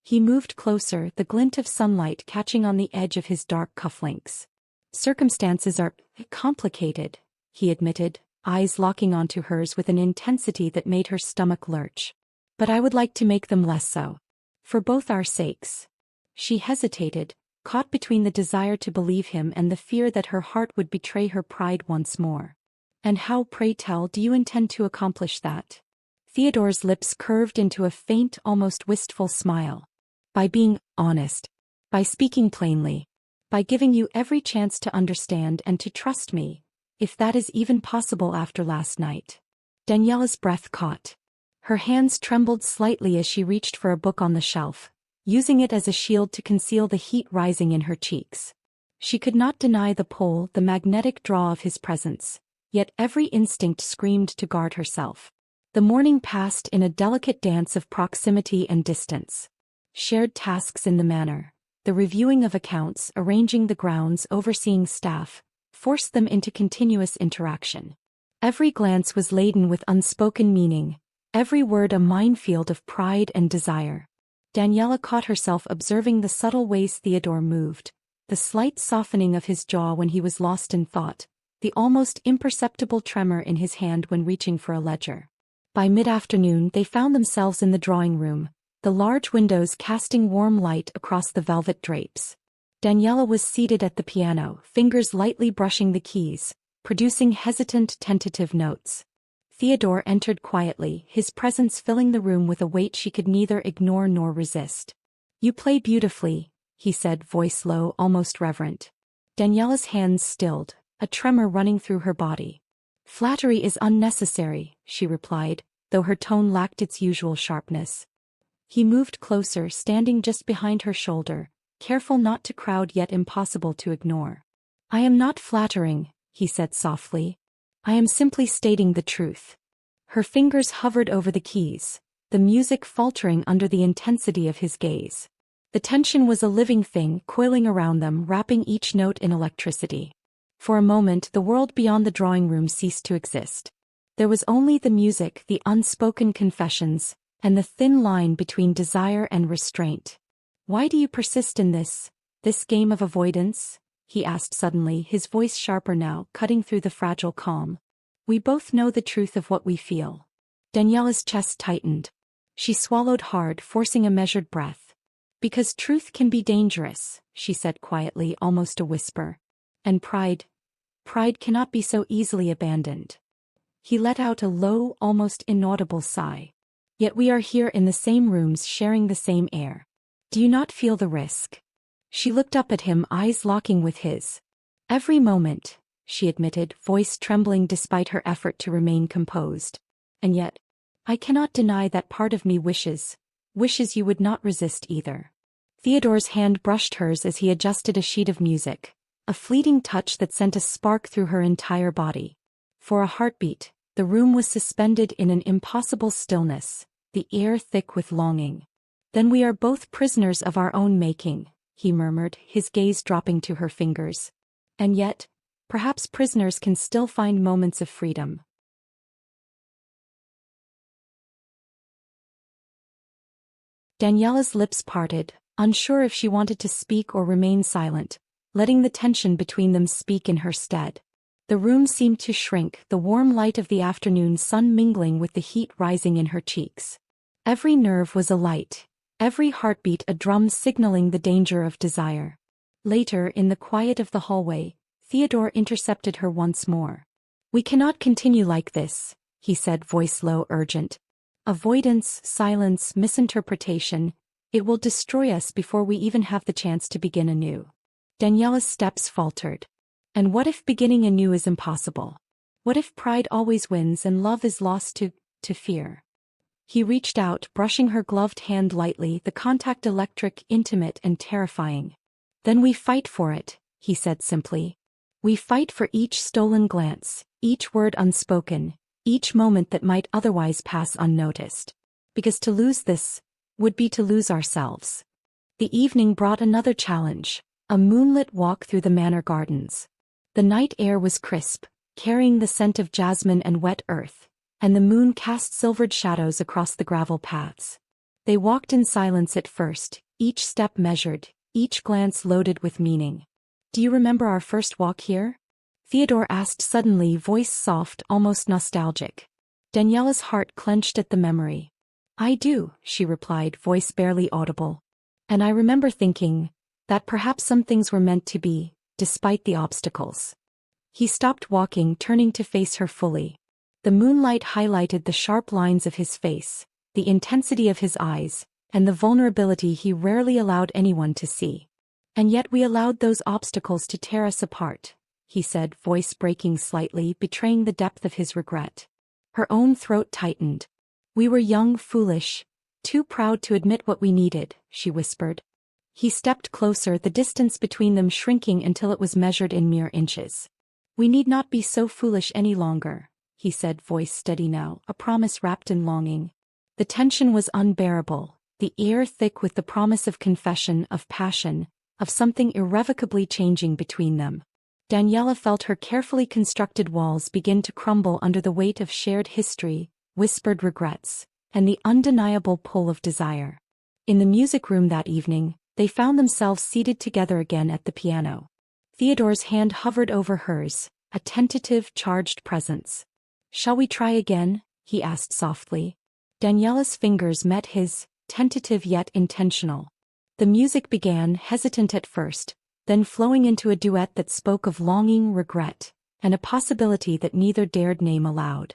S1: He moved closer, the glint of sunlight catching on the edge of his dark cufflinks. "Circumstances are complicated," he admitted, eyes locking onto hers with an intensity that made her stomach lurch. "But I would like to make them less so. For both our sakes." She hesitated, caught between the desire to believe him and the fear that her heart would betray her pride once more. "And how, pray tell, do you intend to accomplish that?" Theodore's lips curved into a faint, almost wistful smile. "By being honest. By speaking plainly. By giving you every chance to understand and to trust me, if that is even possible after last night." Daniella's breath caught. Her hands trembled slightly as she reached for a book on the shelf, using it as a shield to conceal the heat rising in her cheeks. She could not deny the pull, the magnetic draw of his presence, yet every instinct screamed to guard herself. The morning passed in a delicate dance of proximity and distance. Shared tasks in the manor, the reviewing of accounts, arranging the grounds, overseeing staff, forced them into continuous interaction. Every glance was laden with unspoken meaning, every word a minefield of pride and desire. Daniella caught herself observing the subtle ways Theodore moved, the slight softening of his jaw when he was lost in thought, the almost imperceptible tremor in his hand when reaching for a ledger. By mid-afternoon they found themselves in the drawing room, the large windows casting warm light across the velvet drapes. Daniella was seated at the piano, fingers lightly brushing the keys, producing hesitant, tentative notes. Theodore entered quietly, his presence filling the room with a weight she could neither ignore nor resist. "You play beautifully," he said, voice low, almost reverent. Daniella's hands stilled, a tremor running through her body. "Flattery is unnecessary," she replied, though her tone lacked its usual sharpness. He moved closer, standing just behind her shoulder, careful not to crowd yet impossible to ignore. "I am not flattering," he said softly. "I am simply stating the truth." Her fingers hovered over the keys, the music faltering under the intensity of his gaze. The tension was a living thing, coiling around them, wrapping each note in electricity. For a moment the world beyond the drawing room ceased to exist. There was only the music, the unspoken confessions, and the thin line between desire and restraint. "Why do you persist in this game of avoidance?" he asked suddenly, his voice sharper now, cutting through the fragile calm. We both know the truth of what we feel. Daniella's chest tightened. She swallowed hard, forcing a measured breath. Because truth can be dangerous, she said quietly, almost a whisper. And pride cannot be so easily abandoned. He let out a low, almost inaudible sigh. Yet we are here in the same rooms, sharing the same air. Do you not feel the risk? She looked up at him, eyes locking with his. Every moment, she admitted, voice trembling despite her effort to remain composed. And yet, I cannot deny that part of me wishes you would not resist either. Theodore's hand brushed hers as he adjusted a sheet of music, a fleeting touch that sent a spark through her entire body. For a heartbeat, the room was suspended in an impossible stillness, the air thick with longing. Then we are both prisoners of our own making, he murmured, his gaze dropping to her fingers. And yet, perhaps prisoners can still find moments of freedom. Daniella's lips parted, unsure if she wanted to speak or remain silent, letting the tension between them speak in her stead. The room seemed to shrink, the warm light of the afternoon sun mingling with the heat rising in her cheeks. Every nerve was alight, every heartbeat a drum signaling the danger of desire. Later, in the quiet of the hallway, Theodore intercepted her once more. We cannot continue like this, he said, voice low, urgent. Avoidance, silence, misinterpretation, it will destroy us before we even have the chance to begin anew. Daniella's steps faltered. And what if beginning anew is impossible? What if pride always wins and love is lost to fear? He reached out, brushing her gloved hand lightly, the contact electric, intimate and terrifying. Then we fight for it, he said simply. We fight for each stolen glance, each word unspoken, each moment that might otherwise pass unnoticed. Because to lose this would be to lose ourselves. The evening brought another challenge, a moonlit walk through the manor gardens. The night air was crisp, carrying the scent of jasmine and wet earth, and the moon cast silvered shadows across the gravel paths. They walked in silence at first, each step measured, each glance loaded with meaning. Do you remember our first walk here? Theodore asked suddenly, voice soft, almost nostalgic. Daniella's heart clenched at the memory. I do, she replied, voice barely audible. And I remember thinking that perhaps some things were meant to be, despite the obstacles. He stopped walking, turning to face her fully. The moonlight highlighted the sharp lines of his face, the intensity of his eyes, and the vulnerability he rarely allowed anyone to see. And yet we allowed those obstacles to tear us apart, he said, voice breaking slightly, betraying the depth of his regret. Her own throat tightened. We were young, foolish, too proud to admit what we needed, she whispered. He stepped closer, the distance between them shrinking until it was measured in mere inches. We need not be so foolish any longer, he said, voice steady now, a promise wrapped in longing. The tension was unbearable, the air thick with the promise of confession, of passion, of something irrevocably changing between them. Daniella felt her carefully constructed walls begin to crumble under the weight of shared history, whispered regrets, and the undeniable pull of desire. In the music room that evening, they found themselves seated together again at the piano. Theodore's hand hovered over hers, a tentative, charged presence. Shall we try again? He asked softly. Daniella's fingers met his, tentative yet intentional. The music began, hesitant at first, then flowing into a duet that spoke of longing, regret, and a possibility that neither dared name aloud.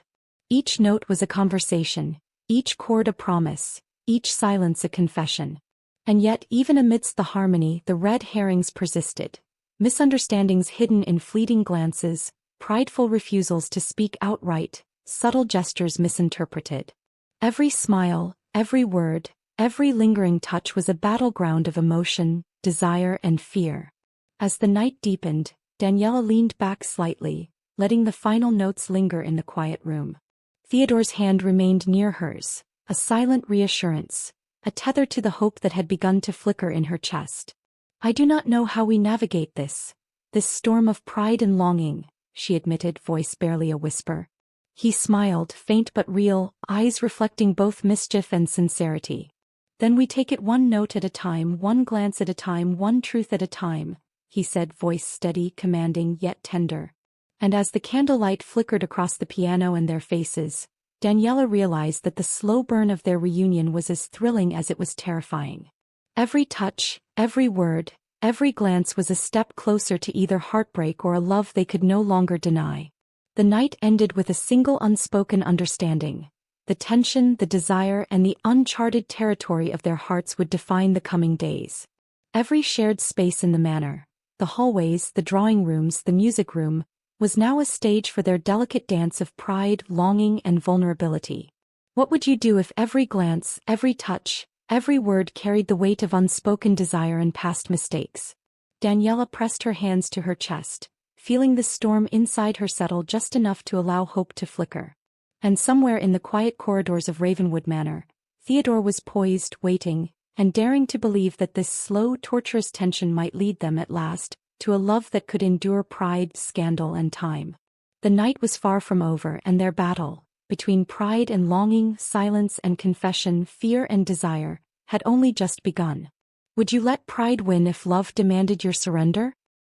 S1: Each note was a conversation, each chord a promise, each silence a confession. And yet, even amidst the harmony, the red herrings persisted. Misunderstandings hidden in fleeting glances, prideful refusals to speak outright, subtle gestures misinterpreted. Every smile, every word, every lingering touch was a battleground of emotion, desire, and fear. As the night deepened, Daniella leaned back slightly, letting the final notes linger in the quiet room. Theodore's hand remained near hers, a silent reassurance, a tether to the hope that had begun to flicker in her chest. I do not know how we navigate this storm of pride and longing, she admitted, voice barely a whisper. He smiled, faint but real, eyes reflecting both mischief and sincerity. Then we take it one note at a time, one glance at a time, one truth at a time, he said, voice steady, commanding, yet tender. And as the candlelight flickered across the piano and their faces, Daniella realized that the slow burn of their reunion was as thrilling as it was terrifying. Every touch, every word, every glance was a step closer to either heartbreak or a love they could no longer deny. The night ended with a single unspoken understanding. The tension, the desire, and the uncharted territory of their hearts would define the coming days. Every shared space in the manor, the hallways, the drawing rooms, the music room, was now a stage for their delicate dance of pride, longing, and vulnerability. What would you do if every glance, every touch, every word carried the weight of unspoken desire and past mistakes? Daniella pressed her hands to her chest, feeling the storm inside her settle just enough to allow hope to flicker. And somewhere in the quiet corridors of Ravenwood Manor, Theodore was poised, waiting, and daring to believe that this slow, torturous tension might lead them at last to a love that could endure pride, scandal, and time. The night was far from over, and their battle, between pride and longing, silence and confession, fear and desire, had only just begun. Would you let pride win if love demanded your surrender?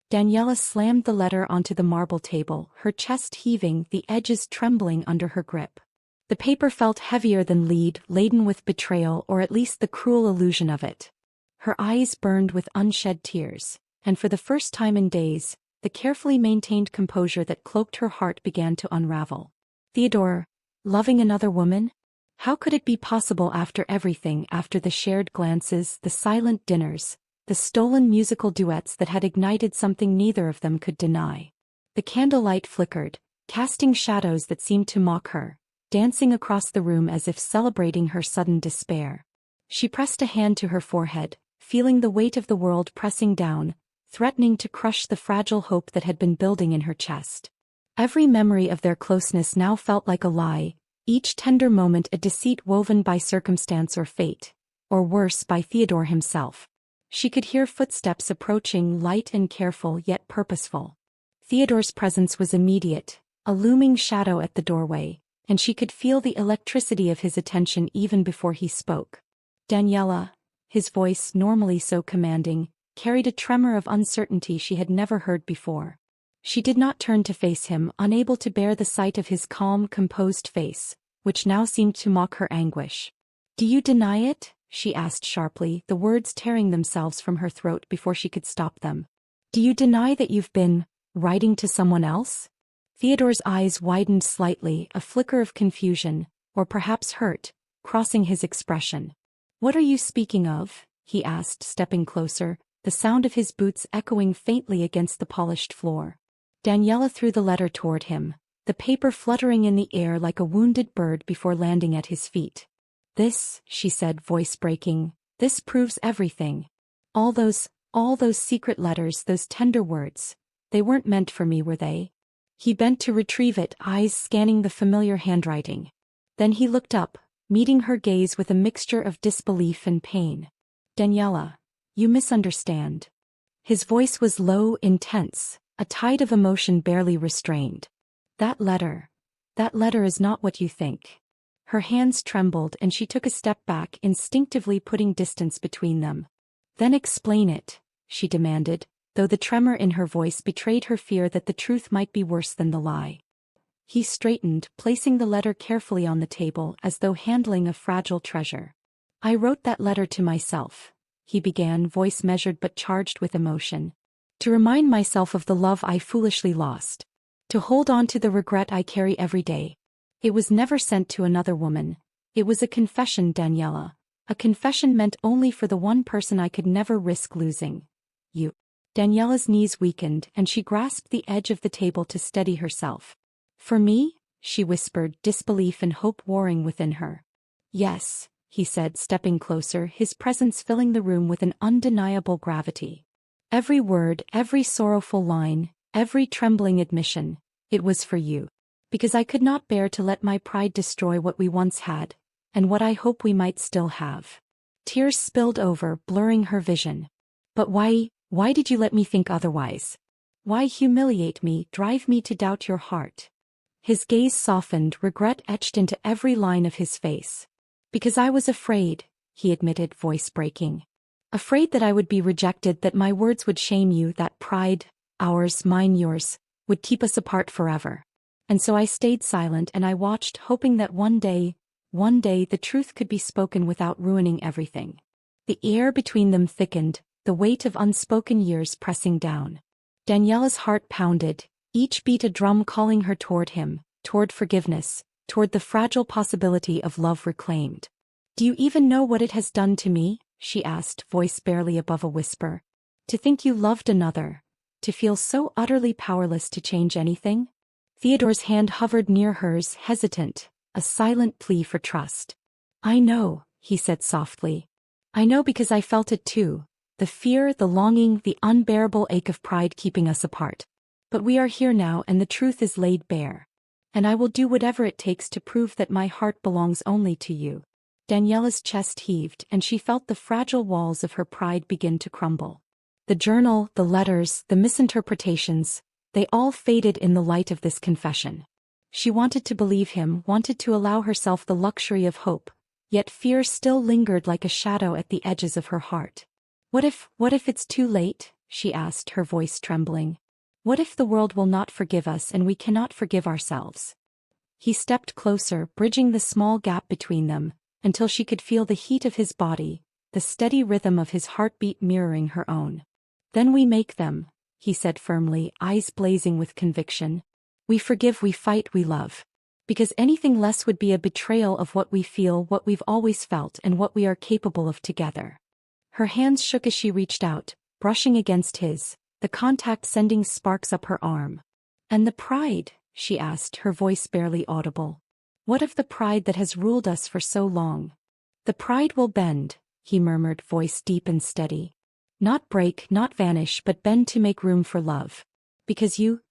S1: Daniella slammed the letter onto the marble table, her chest heaving, the edges trembling under her grip. The paper felt heavier than lead, laden with betrayal, or at least the cruel illusion of it. Her eyes burned with unshed tears, and for the first time in days, the carefully maintained composure that cloaked her heart began to unravel. Theodore, loving another woman? How could it be possible after everything, after the shared glances, the silent dinners, the stolen musical duets that had ignited something neither of them could deny? The candlelight flickered, casting shadows that seemed to mock her, dancing across the room as if celebrating her sudden despair. She pressed a hand to her forehead, feeling the weight of the world pressing down, threatening to crush the fragile hope that had been building in her chest. Every memory of their closeness now felt like a lie, each tender moment a deceit woven by circumstance or fate, or worse, by Theodore himself. She could hear footsteps approaching, light and careful yet purposeful. Theodore's presence was immediate, a looming shadow at the doorway, and she could feel the electricity of his attention even before he spoke. Daniella, his voice, normally so commanding, carried a tremor of uncertainty she had never heard before. She did not turn to face him, unable to bear the sight of his calm, composed face, which now seemed to mock her anguish. "Do you deny it?" she asked sharply, the words tearing themselves from her throat before she could stop them. "Do you deny that you've been writing to someone else?" Theodore's eyes widened slightly, a flicker of confusion, or perhaps hurt, crossing his expression. "What are you speaking of?" he asked, stepping closer, the sound of his boots echoing faintly against the polished floor. Daniella threw the letter toward him, the paper fluttering in the air like a wounded bird before landing at his feet. "This," she said, voice breaking, "this proves everything. All those secret letters, those tender words, they weren't meant for me, were they?" He bent to retrieve it, eyes scanning the familiar handwriting. Then he looked up, meeting her gaze with a mixture of disbelief and pain. "Daniella, you misunderstand." His voice was low, intense, a tide of emotion barely restrained. That letter is not what you think." Her hands trembled and she took a step back, instinctively putting distance between them. "Then explain it," she demanded, though the tremor in her voice betrayed her fear that the truth might be worse than the lie. He straightened, placing the letter carefully on the table as though handling a fragile treasure. "I wrote that letter to myself," he began, voice measured but charged with emotion. "To remind myself of the love I foolishly lost. To hold on to the regret I carry every day. It was never sent to another woman. It was a confession, Daniella. A confession meant only for the one person I could never risk losing. You." Daniella's knees weakened and she grasped the edge of the table to steady herself. "For me?" she whispered, disbelief and hope warring within her. "Yes," he said, stepping closer, his presence filling the room with an undeniable gravity. "Every word, every sorrowful line, every trembling admission, it was for you. Because I could not bear to let my pride destroy what we once had, and what I hope we might still have." Tears spilled over, blurring her vision. "But why did you let me think otherwise? Why humiliate me, drive me to doubt your heart?" His gaze softened, regret etched into every line of his face. "Because I was afraid," he admitted, voice breaking. "Afraid that I would be rejected, that my words would shame you, that pride, ours, mine, yours, would keep us apart forever. And so I stayed silent and I watched, hoping that one day, the truth could be spoken without ruining everything. The air between them thickened, the weight of unspoken years pressing down. Daniella's heart pounded, each beat a drum calling her toward him, toward forgiveness, toward the fragile possibility of love reclaimed. "Do you even know what it has done to me?" she asked, voice barely above a whisper. "To think you loved another. To feel so utterly powerless to change anything?" Theodore's hand hovered near hers, hesitant, a silent plea for trust. "I know," he said softly. "I know because I felt it too. The fear, the longing, the unbearable ache of pride keeping us apart. But we are here now and the truth is laid bare. And I will do whatever it takes to prove that my heart belongs only to you." Daniella's chest heaved and she felt the fragile walls of her pride begin to crumble. The journal, the letters, the misinterpretations, they all faded in the light of this confession. She wanted to believe him, wanted to allow herself the luxury of hope, yet fear still lingered like a shadow at the edges of her heart. What if it's too late?" she asked, her voice trembling. "What if the world will not forgive us and we cannot forgive ourselves?" He stepped closer, bridging the small gap between them, until she could feel the heat of his body, the steady rhythm of his heartbeat mirroring her own. "Then we make them," he said firmly, eyes blazing with conviction. "We forgive, we fight, we love. Because anything less would be a betrayal of what we feel, what we've always felt, and what we are capable of together." Her hands shook as she reached out, brushing against his, the contact sending sparks up her arm. "And the pride?" she asked, her voice barely audible. "What of the pride that has ruled us for so long?" "The pride will bend," he murmured, voice deep and steady. "Not break, not vanish, but bend to make room for love. Because you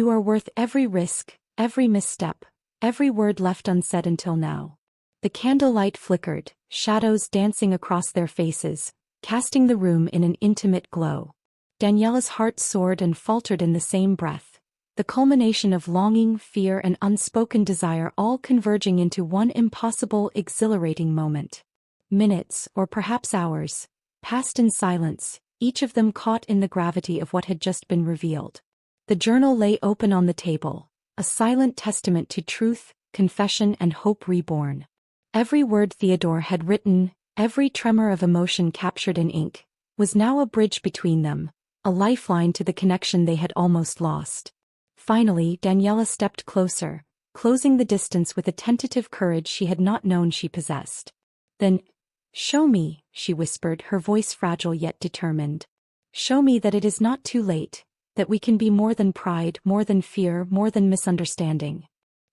S1: are worth every risk, every misstep, every word left unsaid until now." The candlelight flickered, shadows dancing across their faces, casting the room in an intimate glow. Daniella's heart soared and faltered in the same breath, the culmination of longing, fear, and unspoken desire all converging into one impossible, exhilarating moment. Minutes, or perhaps hours, passed in silence, each of them caught in the gravity of what had just been revealed. The journal lay open on the table, a silent testament to truth, confession, and hope reborn. Every word Theodore had written, every tremor of emotion captured in ink, was now a bridge between them, a lifeline to the connection they had almost lost. Finally, Daniella stepped closer, closing the distance with a tentative courage she had not known she possessed. "Then, show me," she whispered, her voice fragile yet determined. "Show me that it is not too late, that we can be more than pride, more than fear, more than misunderstanding."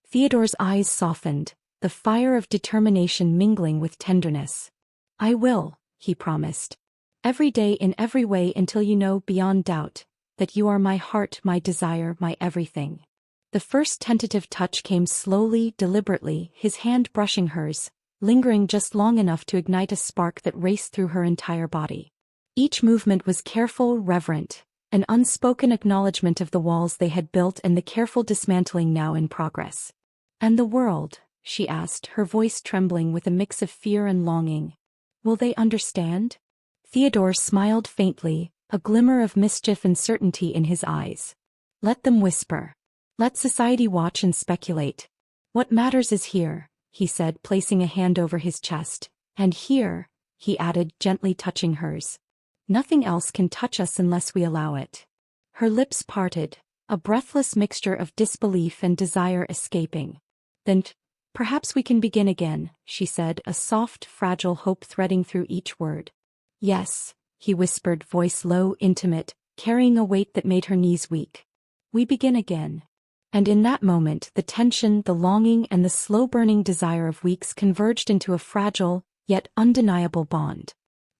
S1: Theodore's eyes softened, the fire of determination mingling with tenderness. "I will," he promised. "Every day in every way until you know beyond doubt that you are my heart, my desire, my everything." The first tentative touch came slowly, deliberately, his hand brushing hers, lingering just long enough to ignite a spark that raced through her entire body. Each movement was careful, reverent, an unspoken acknowledgement of the walls they had built and the careful dismantling now in progress. "And the world?" she asked, her voice trembling with a mix of fear and longing. "Will they understand?" Theodore smiled faintly, a glimmer of mischief and certainty in his eyes. "Let them whisper. Let society watch and speculate. What matters is here," he said, placing a hand over his chest. "And here," he added, gently touching hers. "Nothing else can touch us unless we allow it." Her lips parted, a breathless mixture of disbelief and desire escaping. "Then, perhaps we can begin again," she said, a soft, fragile hope threading through each word. "Yes," he whispered, voice low, intimate, carrying a weight that made her knees weak. "We begin again." And in that moment, the tension, the longing, and the slow-burning desire of weeks converged into a fragile, yet undeniable bond.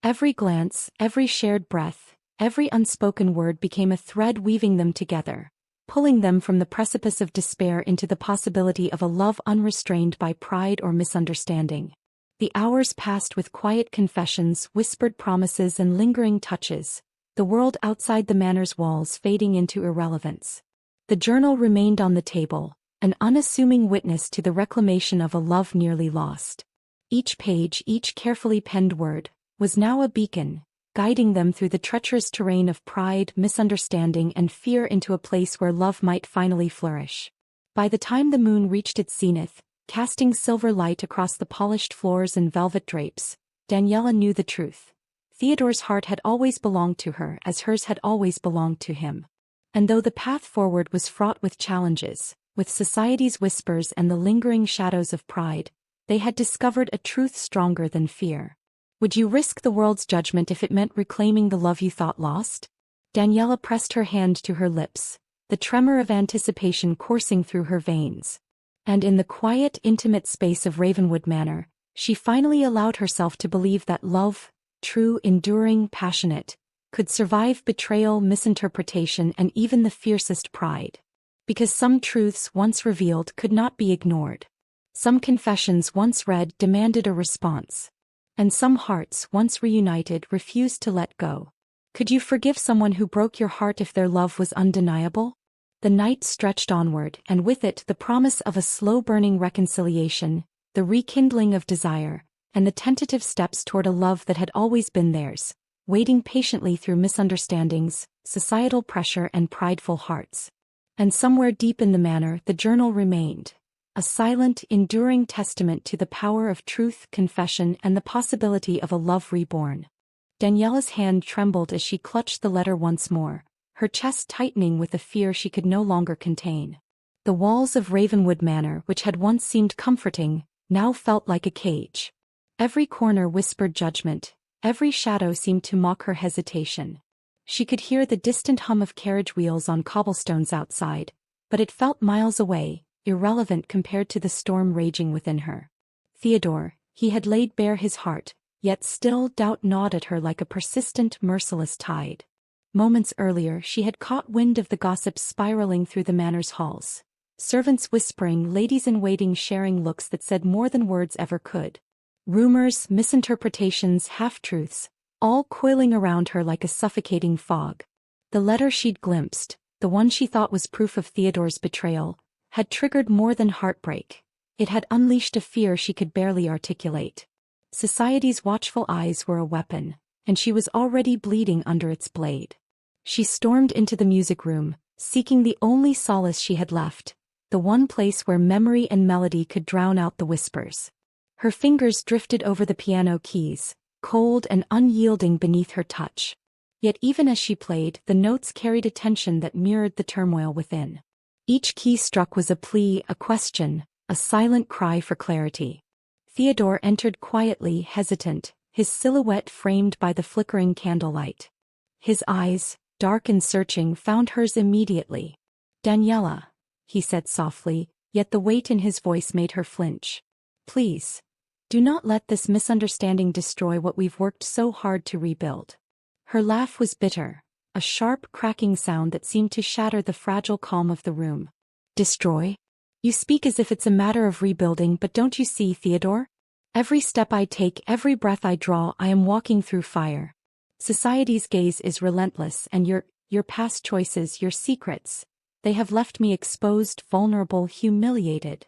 S1: Every glance, every shared breath, every unspoken word became a thread weaving them together, pulling them from the precipice of despair into the possibility of a love unrestrained by pride or misunderstanding. The hours passed with quiet confessions, whispered promises, and lingering touches, the world outside the manor's walls fading into irrelevance. The journal remained on the table, an unassuming witness to the reclamation of a love nearly lost. Each page, each carefully penned word, was now a beacon, guiding them through the treacherous terrain of pride, misunderstanding, and fear into a place where love might finally flourish. By the time the moon reached its zenith, casting silver light across the polished floors and velvet drapes, Daniella knew the truth. Theodore's heart had always belonged to her as hers had always belonged to him. And though the path forward was fraught with challenges, with society's whispers and the lingering shadows of pride, they had discovered a truth stronger than fear. Would you risk the world's judgment if it meant reclaiming the love you thought lost? Daniella pressed her hand to her lips, the tremor of anticipation coursing through her veins. And in the quiet, intimate space of Ravenwood Manor, she finally allowed herself to believe that love, true, enduring, passionate, could survive betrayal, misinterpretation, and even the fiercest pride. Because some truths once revealed could not be ignored. Some confessions once read demanded a response. And some hearts once reunited refused to let go. Could you forgive someone who broke your heart if their love was undeniable? The night stretched onward, and with it the promise of a slow-burning reconciliation, the rekindling of desire, and the tentative steps toward a love that had always been theirs, waiting patiently through misunderstandings, societal pressure, and prideful hearts. And somewhere deep in the manor the journal remained, a silent, enduring testament to the power of truth, confession, and the possibility of a love reborn. Daniella's hand trembled as she clutched the letter once more, her chest tightening with a fear she could no longer contain. The walls of Ravenwood Manor, which had once seemed comforting, now felt like a cage. Every corner whispered judgment, every shadow seemed to mock her hesitation. She could hear the distant hum of carriage wheels on cobblestones outside, but it felt miles away, irrelevant compared to the storm raging within her. Theodore, he had laid bare his heart, yet still doubt gnawed at her like a persistent, merciless tide. Moments earlier she had caught wind of the gossip spiraling through the manor's halls. Servants whispering, ladies-in-waiting sharing looks that said more than words ever could. Rumors, misinterpretations, half-truths, all coiling around her like a suffocating fog. The letter she'd glimpsed, the one she thought was proof of Theodore's betrayal, had triggered more than heartbreak. It had unleashed a fear she could barely articulate. Society's watchful eyes were a weapon, and she was already bleeding under its blade. She stormed into the music room, seeking the only solace she had left, the one place where memory and melody could drown out the whispers. Her fingers drifted over the piano keys, cold and unyielding beneath her touch. Yet even as she played, the notes carried a tension that mirrored the turmoil within. Each key struck was a plea, a question, a silent cry for clarity. Theodore entered quietly, hesitant, his silhouette framed by the flickering candlelight. His eyes, dark and searching, found hers immediately. "Daniella," he said softly, yet the weight in his voice made her flinch. "Please, do not let this misunderstanding destroy what we've worked so hard to rebuild." Her laugh was bitter, a sharp, cracking sound that seemed to shatter the fragile calm of the room. "Destroy? You speak as if it's a matter of rebuilding, but don't you see, Theodore? Every step I take, every breath I draw, I am walking through fire. Society's gaze is relentless, and your past choices, your secrets, they have left me exposed, vulnerable, humiliated."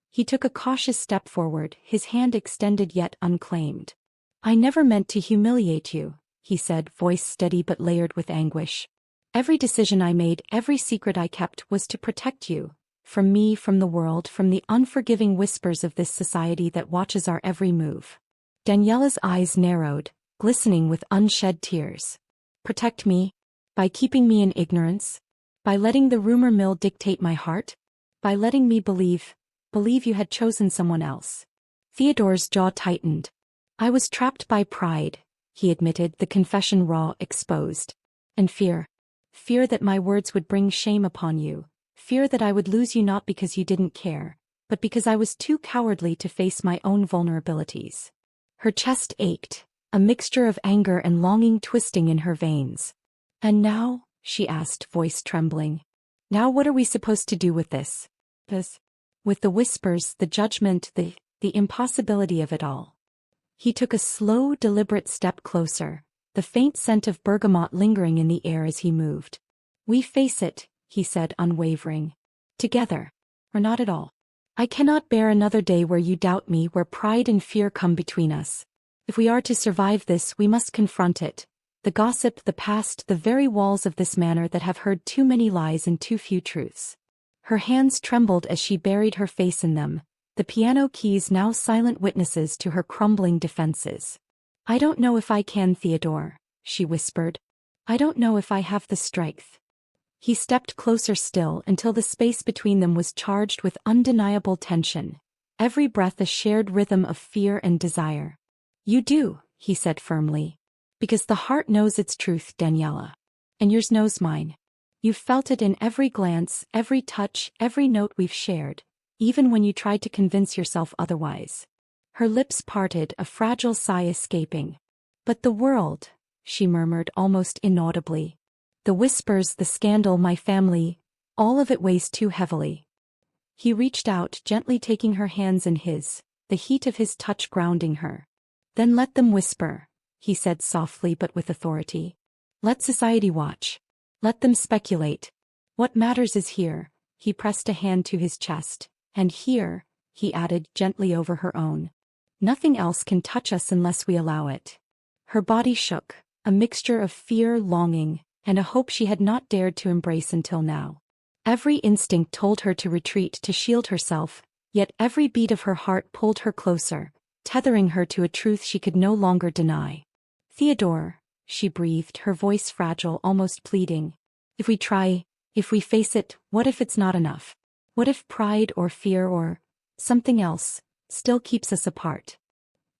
S1: He took a cautious step forward, his hand extended yet unclaimed. "I never meant to humiliate you," he said, voice steady but layered with anguish. "Every decision I made, every secret I kept was to protect you. From me, from the world, from the unforgiving whispers of this society that watches our every move." Daniella's eyes narrowed, glistening with unshed tears. "Protect me? By keeping me in ignorance? By letting the rumor mill dictate my heart? By letting me believe you had chosen someone else?" Theodore's jaw tightened. "I was trapped by pride," he admitted, the confession raw, exposed. "And fear. Fear that my words would bring shame upon you. Fear that I would lose you not because you didn't care, but because I was too cowardly to face my own vulnerabilities." Her chest ached, a mixture of anger and longing twisting in her veins. "And now?" she asked, voice trembling. "Now what are we supposed to do with this? With the whispers, the judgment, the impossibility of it all." He took a slow, deliberate step closer, the faint scent of bergamot lingering in the air as he moved. "We face it," he said, unwavering. "Together. Or not at all. I cannot bear another day where you doubt me, where pride and fear come between us. If we are to survive this, we must confront it, The gossip, the past, the very walls of this manor that have heard too many lies and too few truths. Her hands trembled as she buried her face in them, the piano keys now silent witnesses to her crumbling defenses. "I don't know if I can, Theodore," she whispered. "I don't know if I have the strength." He stepped closer still until the space between them was charged with undeniable tension, every breath a shared rhythm of fear and desire. "You do," he said firmly. "Because the heart knows its truth, Daniella. And yours knows mine. You've felt it in every glance, every touch, every note we've shared, even when you tried to convince yourself otherwise." Her lips parted, a fragile sigh escaping. "But the world," she murmured almost inaudibly. "The whispers, the scandal, my family, all of it weighs too heavily." He reached out, gently taking her hands in his, the heat of his touch grounding her. "Then let them whisper," he said softly but with authority. "Let society watch. Let them speculate. What matters is here." He pressed a hand to his chest. "And here," he added gently over her own. "Nothing else can touch us unless we allow it." Her body shook, a mixture of fear, longing, and a hope she had not dared to embrace until now. Every instinct told her to retreat, to shield herself, yet every beat of her heart pulled her closer, tethering her to a truth she could no longer deny. "Theodore," she breathed, her voice fragile, almost pleading. "If we try, if we face it, what if it's not enough? What if pride or fear or something else still keeps us apart?"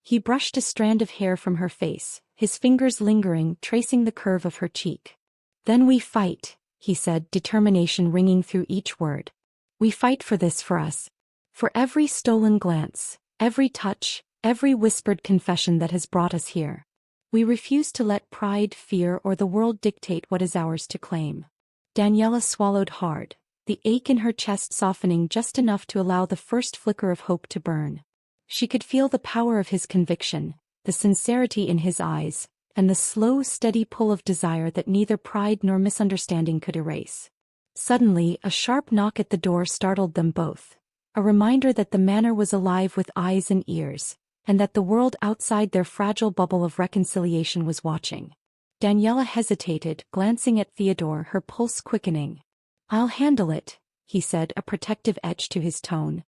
S1: He brushed a strand of hair from her face, his fingers lingering, tracing the curve of her cheek. "Then we fight," he said, determination ringing through each word. "We fight for this, for us. For every stolen glance, every touch, every whispered confession that has brought us here. We refuse to let pride, fear, or the world dictate what is ours to claim." Daniella swallowed hard, the ache in her chest softening just enough to allow the first flicker of hope to burn. She could feel the power of his conviction, the sincerity in his eyes, and the slow, steady pull of desire that neither pride nor misunderstanding could erase. Suddenly, a sharp knock at the door startled them both, a reminder that the manor was alive with eyes and ears, and that the world outside their fragile bubble of reconciliation was watching. Daniella hesitated, glancing at Theodore, her pulse quickening. "I'll handle it," he said, a protective edge to his tone.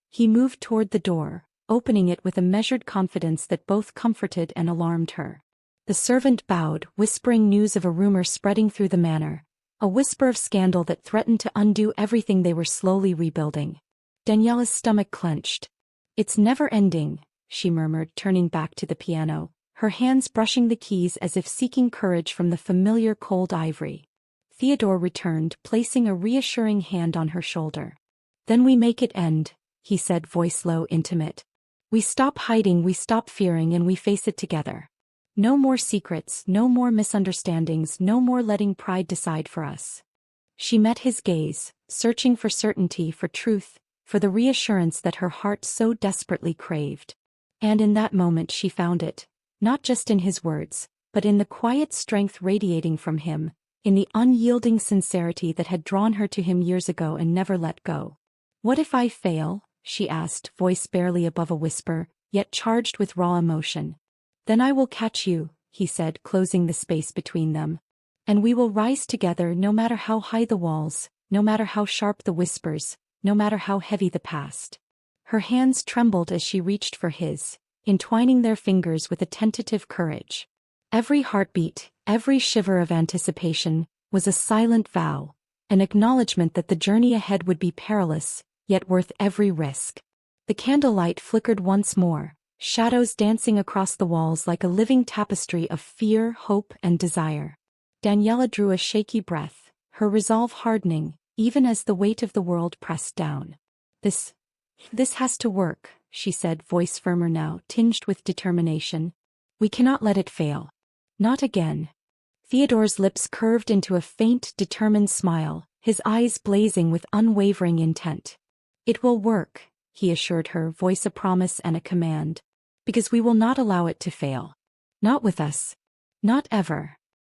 S1: He moved toward the door, opening it with a measured confidence that both comforted and alarmed her. The servant bowed, whispering news of a rumor spreading through the manor, a whisper of scandal that threatened to undo everything they were slowly rebuilding. Daniella's stomach clenched. "It's never ending," she murmured, turning back to the piano, her hands brushing the keys as if seeking courage from the familiar cold ivory. Theodore returned, placing a reassuring hand on her shoulder. "Then we make it end," he said, voice low, intimate. "We stop hiding, we stop fearing, and we face it together. No more secrets, no more misunderstandings, no more letting pride decide for us." She met his gaze, searching for certainty, for truth, for the reassurance that her heart so desperately craved. And in that moment she found it, not just in his words, but in the quiet strength radiating from him, in the unyielding sincerity that had drawn her to him years ago and never let go. "What if I fail?" she asked, voice barely above a whisper, yet charged with raw emotion. "Then I will catch you," he said, closing the space between them. "And we will rise together, no matter how high the walls, no matter how sharp the whispers, no matter how heavy the past." Her hands trembled as she reached for his, entwining their fingers with a tentative courage. Every heartbeat, every shiver of anticipation, was a silent vow, an acknowledgement that the journey ahead would be perilous, yet worth every risk. The candlelight flickered once more, shadows dancing across the walls like a living tapestry of fear, hope, and desire. Daniella drew a shaky breath, her resolve hardening, even as the weight of the world pressed down. This has to work," she said, voice firmer now, tinged with determination. "We cannot let it fail. Not again." Theodore's lips curved into a faint, determined smile, his eyes blazing with unwavering intent. "It will work," he assured her, voice a promise and a command. "Because we will not allow it to fail. Not with us. Not ever."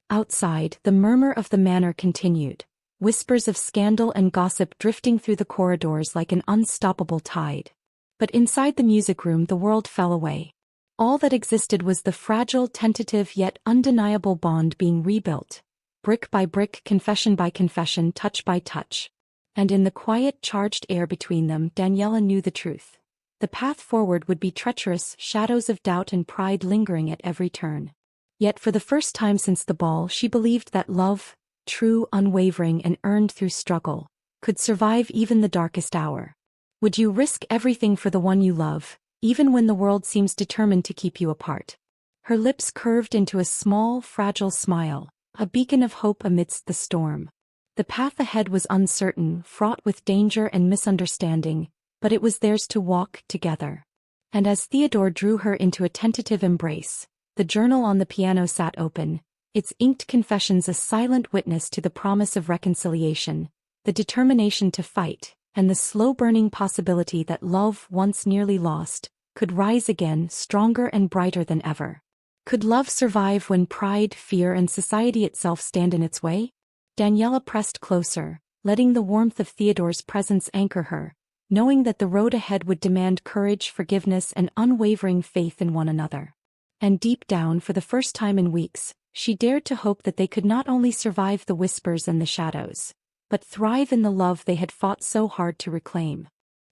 S1: Outside, the murmur of the manor continued, whispers of scandal and gossip drifting through the corridors like an unstoppable tide. But inside the music room the world fell away. All that existed was the fragile, tentative yet undeniable bond being rebuilt, brick by brick, confession by confession, touch by touch. And in the quiet, charged air between them, Daniella knew the truth. The path forward would be treacherous, shadows of doubt and pride lingering at every turn. Yet for the first time since the ball, she believed that love, true, unwavering and earned through struggle, could survive even the darkest hour. Would you risk everything for the one you love, even when the world seems determined to keep you apart? Her lips curved into a small, fragile smile, a beacon of hope amidst the storm. The path ahead was uncertain, fraught with danger and misunderstanding, but it was theirs to walk together. And as Theodore drew her into a tentative embrace, the journal on the piano sat open, its inked confessions a silent witness to the promise of reconciliation, the determination to fight, and the slow-burning possibility that love, once nearly lost, could rise again, stronger and brighter than ever. Could love survive when pride, fear, and society itself stand in its way? Daniella pressed closer, letting the warmth of Theodore's presence anchor her, knowing that the road ahead would demand courage, forgiveness, and unwavering faith in one another. And deep down, for the first time in weeks, she dared to hope that they could not only survive the whispers and the shadows, but thrive in the love they had fought so hard to reclaim.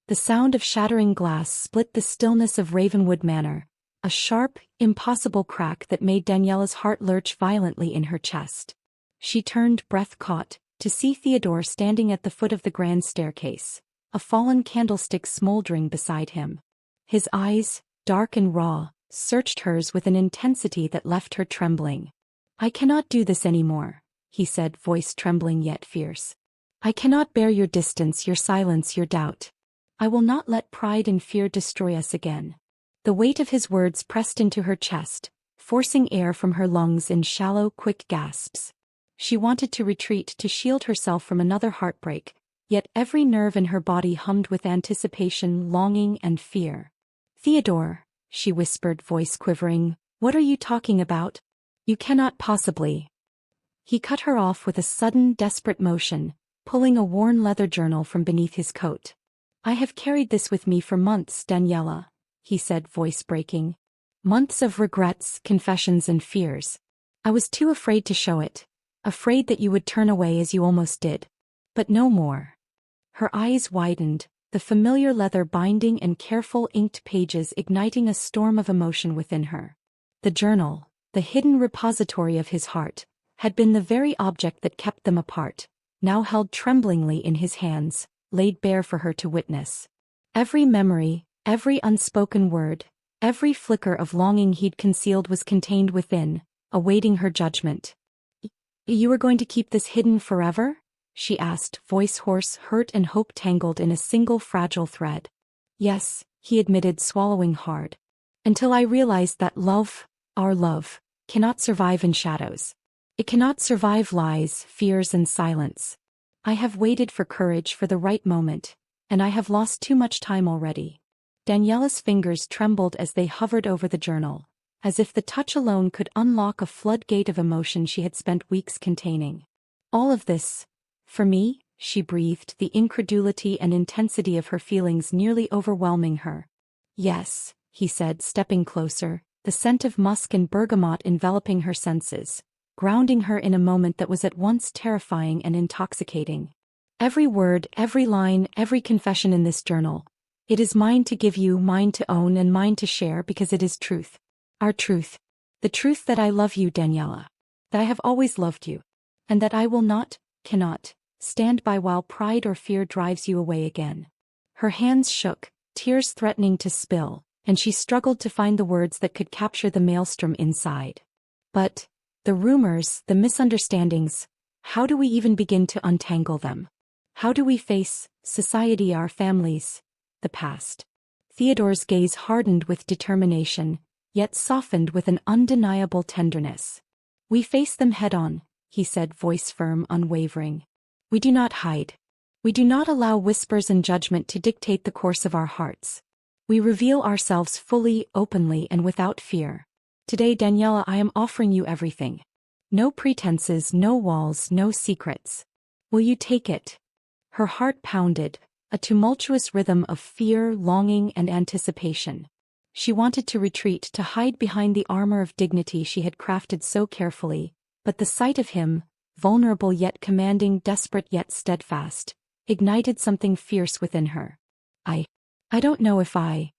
S1: The sound of shattering glass split the stillness of Ravenwood Manor, a sharp, impossible crack that made Daniella's heart lurch violently in her chest. She turned, breath caught, to see Theodore standing at the foot of the grand staircase, a fallen candlestick smoldering beside him. His eyes, dark and raw, searched hers with an intensity that left her trembling. "I cannot do this anymore," he said, voice trembling yet fierce. "I cannot bear your distance, your silence, your doubt. I will not let pride and fear destroy us again." The weight of his words pressed into her chest, forcing air from her lungs in shallow, quick gasps. She wanted to retreat, to shield herself from another heartbreak, yet every nerve in her body hummed with anticipation, longing, and fear. "Theodore," she whispered, voice quivering, "what are you talking about? You cannot possibly." He cut her off with a sudden, desperate motion, pulling a worn leather journal from beneath his coat. "I have carried this with me for months, Daniella," he said, voice breaking. "Months of regrets, confessions, and fears. I was too afraid to show it, afraid that you would turn away as you almost did. But no more." Her eyes widened, the familiar leather binding and careful inked pages igniting a storm of emotion within her. The journal, the hidden repository of his heart, had been the very object that kept them apart, now held tremblingly in his hands, laid bare for her to witness. Every memory, every unspoken word, every flicker of longing he'd concealed was contained within, awaiting her judgment. "You are going to keep this hidden forever?" she asked, voice hoarse, hurt and hope tangled in a single fragile thread. "Yes," he admitted, swallowing hard. "Until I realized that love, our love, cannot survive in shadows. It cannot survive lies, fears, and silence. I have waited for courage, for the right moment, and I have lost too much time already." Daniella's fingers trembled as they hovered over the journal, as if the touch alone could unlock a floodgate of emotion she had spent weeks containing. "All of this, for me?" she breathed, the incredulity and intensity of her feelings nearly overwhelming her. "Yes," he said, stepping closer, the scent of musk and bergamot enveloping her senses, grounding her in a moment that was at once terrifying and intoxicating. "Every word, every line, every confession in this journal. It is mine to give you, mine to own, and mine to share because it is truth. Our truth. The truth that I love you, Daniella. That I have always loved you. And that I will not, cannot, stand by while pride or fear drives you away again." Her hands shook, tears threatening to spill, and she struggled to find the words that could capture the maelstrom inside. But the rumors, the misunderstandings, how do we even begin to untangle them? How do we face society, our families, the past? Theodore's gaze hardened with determination, yet softened with an undeniable tenderness. "We face them head-on," he said, voice firm, unwavering. "We do not hide. We do not allow whispers and judgment to dictate the course of our hearts. We reveal ourselves fully, openly, and without fear. Today, Daniella, I am offering you everything. No pretenses, no walls, no secrets. Will you take it?" Her heart pounded, a tumultuous rhythm of fear, longing, and anticipation. She wanted to retreat, to hide behind the armor of dignity she had crafted so carefully, but the sight of him, vulnerable yet commanding, desperate yet steadfast, ignited something fierce within her. I don't know if I.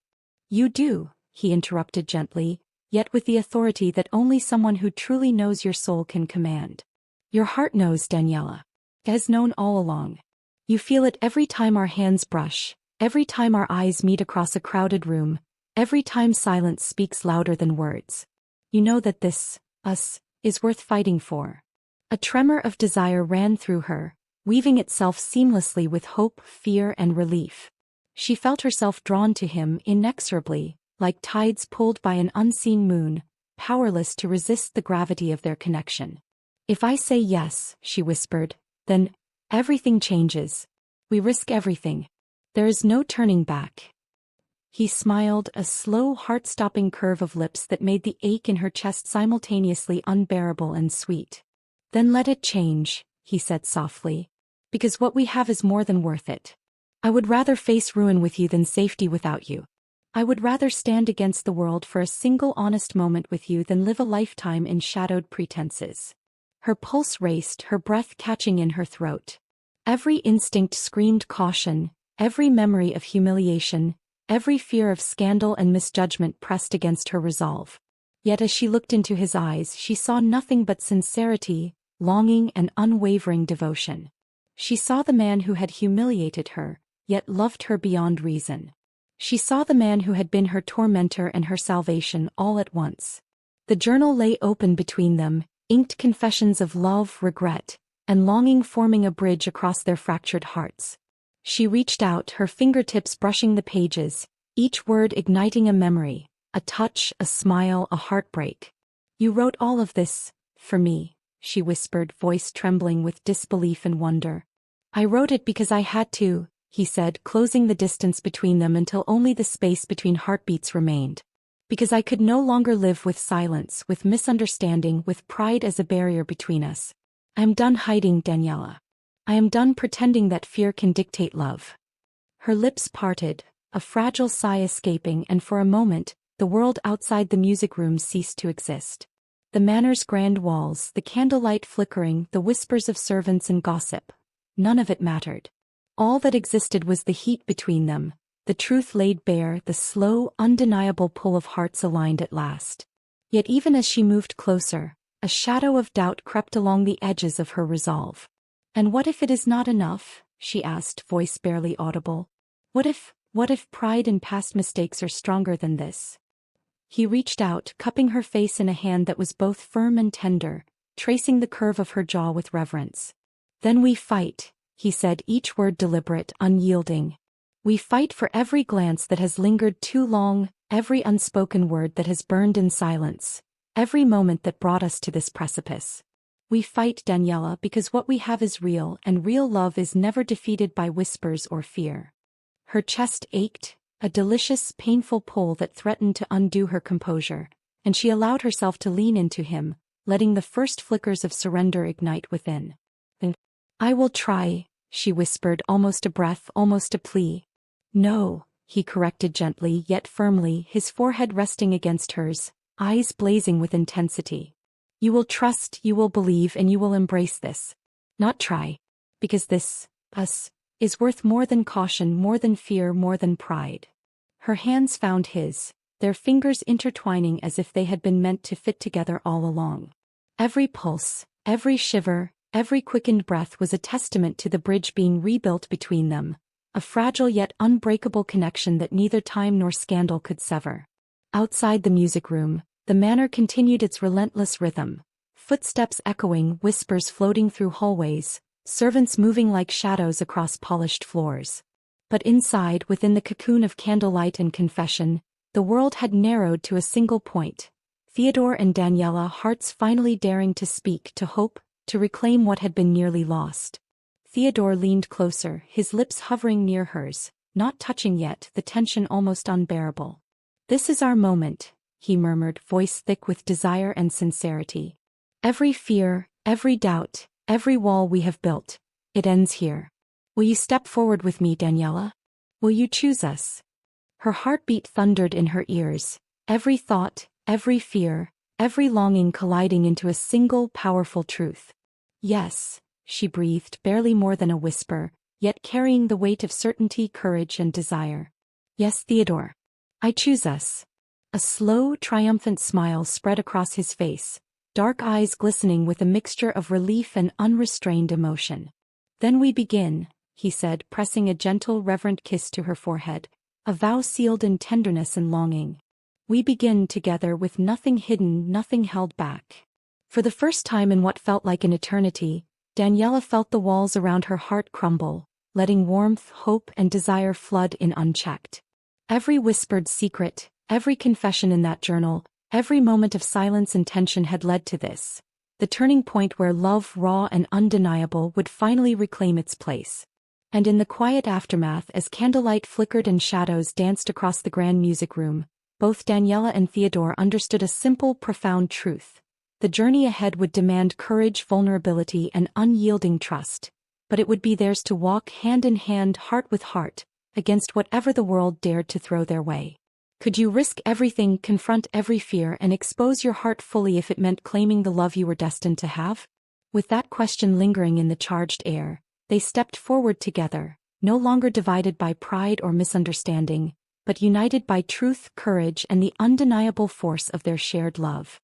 S1: You do, he interrupted gently, yet with the authority that only someone who truly knows your soul can command. Your heart knows, Daniella. It has known all along. You feel it every time our hands brush, every time our eyes meet across a crowded room, every time silence speaks louder than words. You know that this, us, is worth fighting for. A tremor of desire ran through her, weaving itself seamlessly with hope, fear, and relief. She felt herself drawn to him inexorably, like tides pulled by an unseen moon, powerless to resist the gravity of their connection. If I say yes, she whispered, then everything changes. We risk everything. There is no turning back. He smiled, a slow, heart-stopping curve of lips that made the ache in her chest simultaneously unbearable and sweet. Then let it change, he said softly. Because what we have is more than worth it. I would rather face ruin with you than safety without you. I would rather stand against the world for a single honest moment with you than live a lifetime in shadowed pretenses. Her pulse raced, her breath catching in her throat. Every instinct screamed caution, every memory of humiliation, every fear of scandal and misjudgment pressed against her resolve. Yet as she looked into his eyes, she saw nothing but sincerity, longing, and unwavering devotion. She saw the man who had humiliated her, yet loved her beyond reason. She saw the man who had been her tormentor and her salvation all at once. The journal lay open between them, inked confessions of love, regret, and longing forming a bridge across their fractured hearts. She reached out, her fingertips brushing the pages, each word igniting a memory, a touch, a smile, a heartbreak. You wrote all of this, for me, she whispered, voice trembling with disbelief and wonder. I wrote it because I had to, he said, closing the distance between them until only the space between heartbeats remained. Because I could no longer live with silence, with misunderstanding, with pride as a barrier between us. I am done hiding, Daniella. I am done pretending that fear can dictate love. Her lips parted, a fragile sigh escaping, and for a moment, the world outside the music room ceased to exist. The manor's grand walls, the candlelight flickering, the whispers of servants and gossip. None of it mattered. All that existed was the heat between them, the truth laid bare, the slow, undeniable pull of hearts aligned at last. Yet even as she moved closer, a shadow of doubt crept along the edges of her resolve. And what if it is not enough? She asked, voice barely audible. What if pride and past mistakes are stronger than this? He reached out, cupping her face in a hand that was both firm and tender, tracing the curve of her jaw with reverence. Then we fight, he said, each word deliberate, unyielding. We fight for every glance that has lingered too long, every unspoken word that has burned in silence, every moment that brought us to this precipice. We fight, Daniella, because what we have is real, and real love is never defeated by whispers or fear. Her chest ached, a delicious, painful pull that threatened to undo her composure, and she allowed herself to lean into him, letting the first flickers of surrender ignite within. I will try, she whispered, almost a breath, almost a plea. No, he corrected gently yet firmly, his forehead resting against hers, eyes blazing with intensity. You will trust, you will believe, and you will embrace this. Not try. Because this, us, is worth more than caution, more than fear, more than pride. Her hands found his, their fingers intertwining as if they had been meant to fit together all along. Every pulse, every shiver, every quickened breath was a testament to the bridge being rebuilt between them, a fragile yet unbreakable connection that neither time nor scandal could sever. Outside the music room, the manor continued its relentless rhythm, footsteps echoing, whispers floating through hallways, servants moving like shadows across polished floors. But inside, within the cocoon of candlelight and confession, the world had narrowed to a single point. Theodore and Daniella, hearts finally daring to speak, to hope, to reclaim what had been nearly lost. Theodore leaned closer, his lips hovering near hers, not touching yet, the tension almost unbearable. This is our moment, he murmured, voice thick with desire and sincerity. Every fear, every doubt, every wall we have built, it ends here. Will you step forward with me, Daniella? Will you choose us? Her heartbeat thundered in her ears, every thought, every fear, every longing colliding into a single powerful truth. Yes, she breathed, barely more than a whisper, yet carrying the weight of certainty, courage, and desire. Yes, Theodore. I choose us. A slow, triumphant smile spread across his face, dark eyes glistening with a mixture of relief and unrestrained emotion. Then we begin, he said, pressing a gentle, reverent kiss to her forehead, a vow sealed in tenderness and longing. We begin together with nothing hidden, nothing held back. For the first time in what felt like an eternity, Daniella felt the walls around her heart crumble, letting warmth, hope, and desire flood in unchecked. Every whispered secret, every confession in that journal, every moment of silence and tension had led to this, the turning point where love, raw and undeniable, would finally reclaim its place. And in the quiet aftermath, as candlelight flickered and shadows danced across the grand music room, both Daniella and Theodore understood a simple, profound truth. The journey ahead would demand courage, vulnerability, and unyielding trust, but it would be theirs to walk hand in hand, heart with heart, against whatever the world dared to throw their way. Could you risk everything, confront every fear, and expose your heart fully if it meant claiming the love you were destined to have? With that question lingering in the charged air, they stepped forward together, no longer divided by pride or misunderstanding, but united by truth, courage, and the undeniable force of their shared love.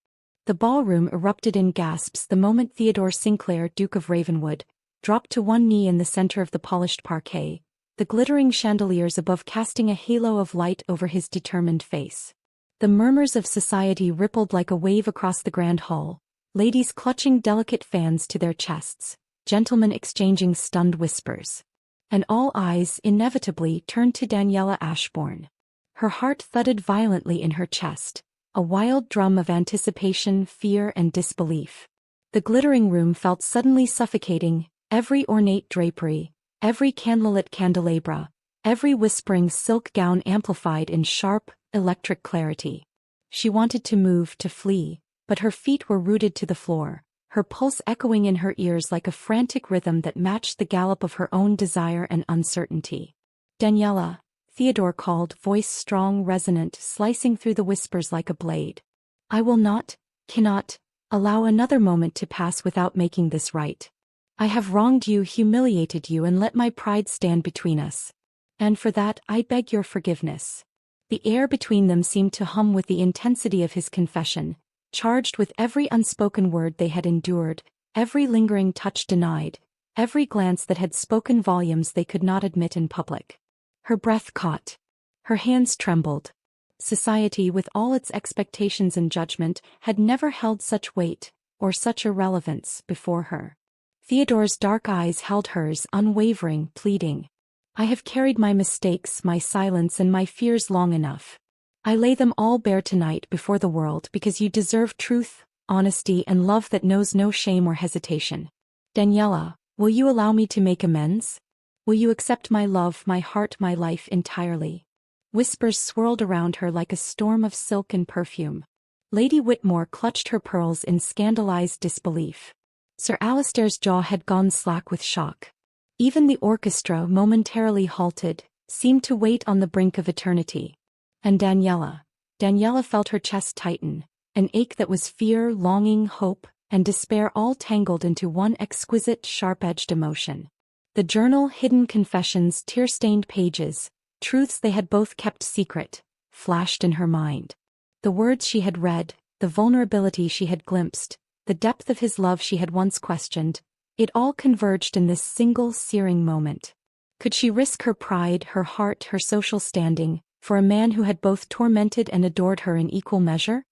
S1: The ballroom erupted in gasps the moment Theodore Sinclair, Duke of Ravenwood, dropped to one knee in the center of the polished parquet, the glittering chandeliers above casting a halo of light over his determined face. The murmurs of society rippled like a wave across the grand hall, ladies clutching delicate fans to their chests, gentlemen exchanging stunned whispers. And all eyes inevitably turned to Daniella Ashbourne. Her heart thudded violently in her chest, a wild drum of anticipation, fear, and disbelief. The glittering room felt suddenly suffocating, every ornate drapery, every candlelit candelabra, every whispering silk gown amplified in sharp, electric clarity. She wanted to move, to flee, but her feet were rooted to the floor, her pulse echoing in her ears like a frantic rhythm that matched the gallop of her own desire and uncertainty. Daniella, Theodore called, voice strong, resonant, slicing through the whispers like a blade. I will not, cannot, allow another moment to pass without making this right. I have wronged you, humiliated you, and let my pride stand between us. And for that, I beg your forgiveness. The air between them seemed to hum with the intensity of his confession, charged with every unspoken word they had endured, every lingering touch denied, every glance that had spoken volumes they could not admit in public. Her breath caught. Her hands trembled. Society, with all its expectations and judgment, had never held such weight, or such irrelevance, before her. Theodore's dark eyes held hers, unwavering, pleading. I have carried my mistakes, my silence, and my fears long enough. I lay them all bare tonight before the world because you deserve truth, honesty, and love that knows no shame or hesitation. Daniella, will you allow me to make amends? Will you accept my love, my heart, my life entirely? Whispers swirled around her like a storm of silk and perfume. Lady Whitmore clutched her pearls in scandalized disbelief. Sir Alistair's jaw had gone slack with shock. Even the orchestra, momentarily halted, seemed to wait on the brink of eternity. And Daniella felt her chest tighten, an ache that was fear, longing, hope, and despair all tangled into one exquisite, sharp-edged emotion. The journal, hidden confessions, tear-stained pages, truths they had both kept secret, flashed in her mind. The words she had read, the vulnerability she had glimpsed, the depth of his love she had once questioned, it all converged in this single, searing moment. Could she risk her pride, her heart, her social standing, for a man who had both tormented and adored her in equal measure?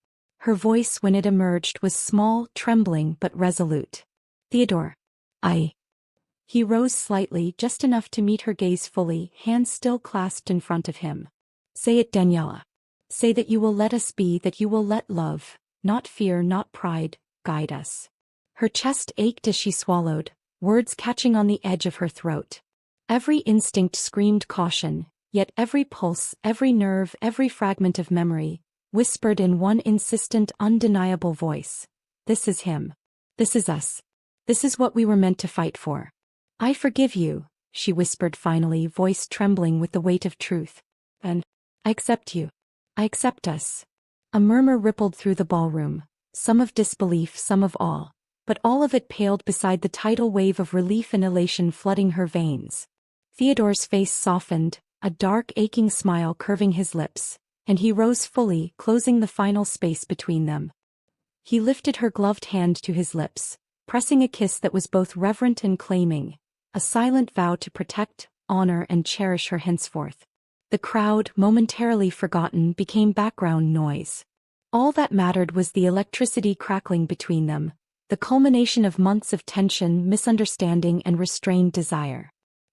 S1: Her voice, when it emerged, was small, trembling, but resolute. Theodore. He rose slightly, just enough to meet her gaze fully, hands still clasped in front of him. Say it, Daniella. Say that you will let us be, that you will let love, not fear, not pride, guide us. Her chest ached as she swallowed, words catching on the edge of her throat. Every instinct screamed caution, yet every pulse, every nerve, every fragment of memory, whispered in one insistent, undeniable voice. This is him. This is us. This is what we were meant to fight for. I forgive you, she whispered finally, voice trembling with the weight of truth. And I accept you. I accept us. A murmur rippled through the ballroom, some of disbelief, some of awe, but all of it paled beside the tidal wave of relief and elation flooding her veins. Theodore's face softened, a dark, aching smile curving his lips, and he rose fully, closing the final space between them. He lifted her gloved hand to his lips, pressing a kiss that was both reverent and claiming, a silent vow to protect, honor, and cherish her henceforth. The crowd, momentarily forgotten, became background noise. All that mattered was the electricity crackling between them, the culmination of months of tension, misunderstanding, and restrained desire.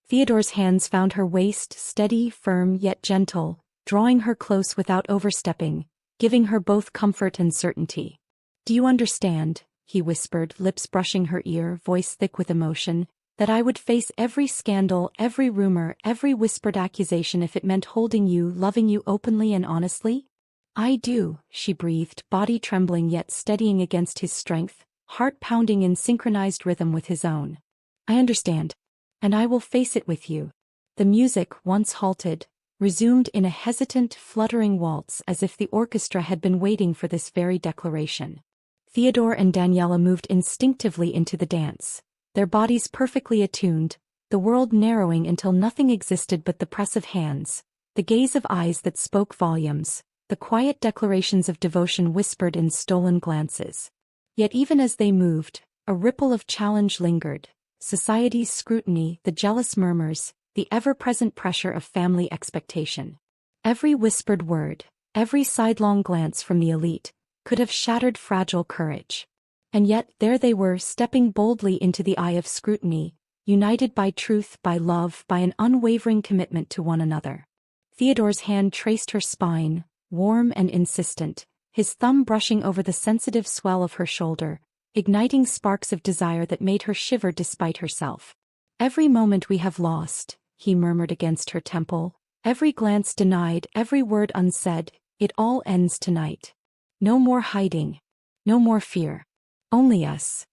S1: Theodore's hands found her waist, steady, firm, yet gentle, drawing her close without overstepping, giving her both comfort and certainty. "Do you understand?" he whispered, lips brushing her ear, voice thick with emotion, "that I would face every scandal, every rumor, every whispered accusation if it meant holding you, loving you openly and honestly?" "I do," she breathed, body trembling yet steadying against his strength, heart pounding in synchronized rhythm with his own. "I understand. And I will face it with you." The music, once halted, resumed in a hesitant, fluttering waltz as if the orchestra had been waiting for this very declaration. Theodore and Daniella moved instinctively into the dance, their bodies perfectly attuned, the world narrowing until nothing existed but the press of hands, the gaze of eyes that spoke volumes, the quiet declarations of devotion whispered in stolen glances. Yet even as they moved, a ripple of challenge lingered, society's scrutiny, the jealous murmurs, the ever-present pressure of family expectation. Every whispered word, every sidelong glance from the elite, could have shattered fragile courage. And yet there they were, stepping boldly into the eye of scrutiny, united by truth, by love, by an unwavering commitment to one another. Theodore's hand traced her spine, warm and insistent, his thumb brushing over the sensitive swell of her shoulder, igniting sparks of desire that made her shiver despite herself. "Every moment we have lost," he murmured against her temple, "every glance denied, every word unsaid, it all ends tonight. No more hiding. No more fear. Only us."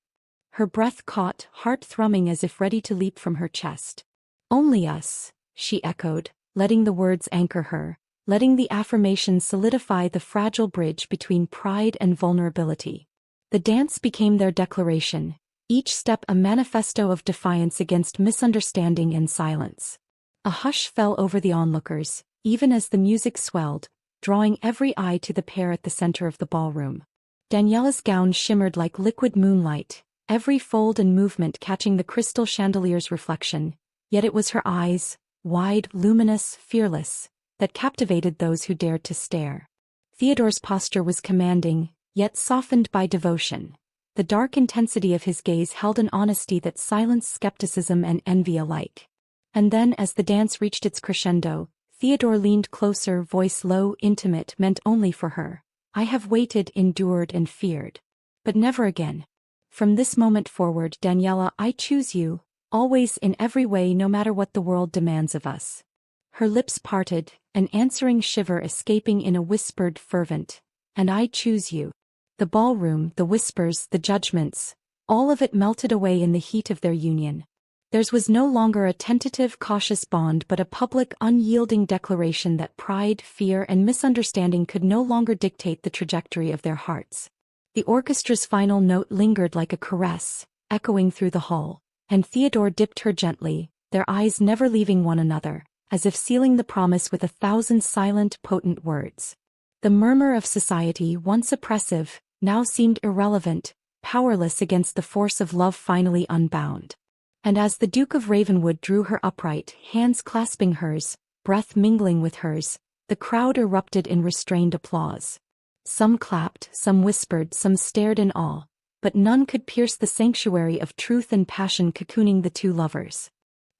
S1: Her breath caught, heart thrumming as if ready to leap from her chest. "Only us," she echoed, letting the words anchor her, letting the affirmation solidify the fragile bridge between pride and vulnerability. The dance became their declaration, each step a manifesto of defiance against misunderstanding and silence. A hush fell over the onlookers, even as the music swelled, drawing every eye to the pair at the center of the ballroom. Daniella's gown shimmered like liquid moonlight, every fold and movement catching the crystal chandelier's reflection, yet it was her eyes, wide, luminous, fearless, that captivated those who dared to stare. Theodore's posture was commanding, yet softened by devotion. The dark intensity of his gaze held an honesty that silenced skepticism and envy alike. And then, as the dance reached its crescendo, Theodore leaned closer, voice low, intimate, meant only for her. "I have waited, endured, and feared. But never again. From this moment forward, Daniella, I choose you, always, in every way, no matter what the world demands of us." Her lips parted, an answering shiver escaping in a whispered, fervent, "And I choose you." The ballroom, the whispers, the judgments, all of it melted away in the heat of their union. Theirs was no longer a tentative, cautious bond but a public, unyielding declaration that pride, fear, and misunderstanding could no longer dictate the trajectory of their hearts. The orchestra's final note lingered like a caress, echoing through the hall, and Theodore dipped her gently, their eyes never leaving one another, as if sealing the promise with 1,000 silent, potent words. The murmur of society, once oppressive, now seemed irrelevant, powerless against the force of love finally unbound. And as the Duke of Ravenwood drew her upright, hands clasping hers, breath mingling with hers, the crowd erupted in restrained applause. Some clapped, some whispered, some stared in awe, but none could pierce the sanctuary of truth and passion cocooning the two lovers.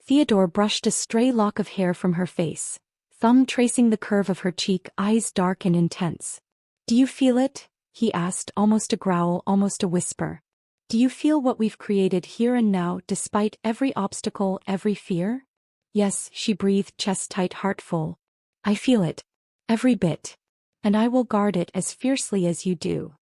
S1: Theodore brushed a stray lock of hair from her face, thumb tracing the curve of her cheek, eyes dark and intense. "Do you feel it?" he asked, almost a growl, almost a whisper. "Do you feel what we've created here and now, despite every obstacle, every fear?" "Yes," she breathed, chest tight, heart full. "I feel it. Every bit. And I will guard it as fiercely as you do."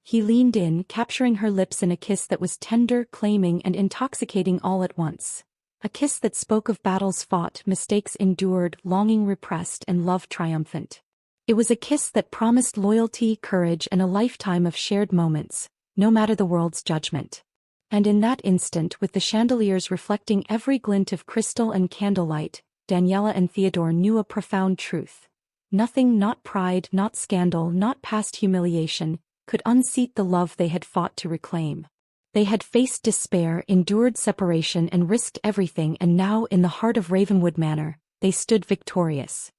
S1: He leaned in, capturing her lips in a kiss that was tender, claiming, and intoxicating all at once. A kiss that spoke of battles fought, mistakes endured, longing repressed, and love triumphant. It was a kiss that promised loyalty, courage, and a lifetime of shared moments, no matter the world's judgment. And in that instant, with the chandeliers reflecting every glint of crystal and candlelight, Daniella and Theodore knew a profound truth. Nothing, not pride, not scandal, not past humiliation, could unseat the love they had fought to reclaim. They had faced despair, endured separation, and risked everything, and now, in the heart of Ravenwood Manor, they stood victorious.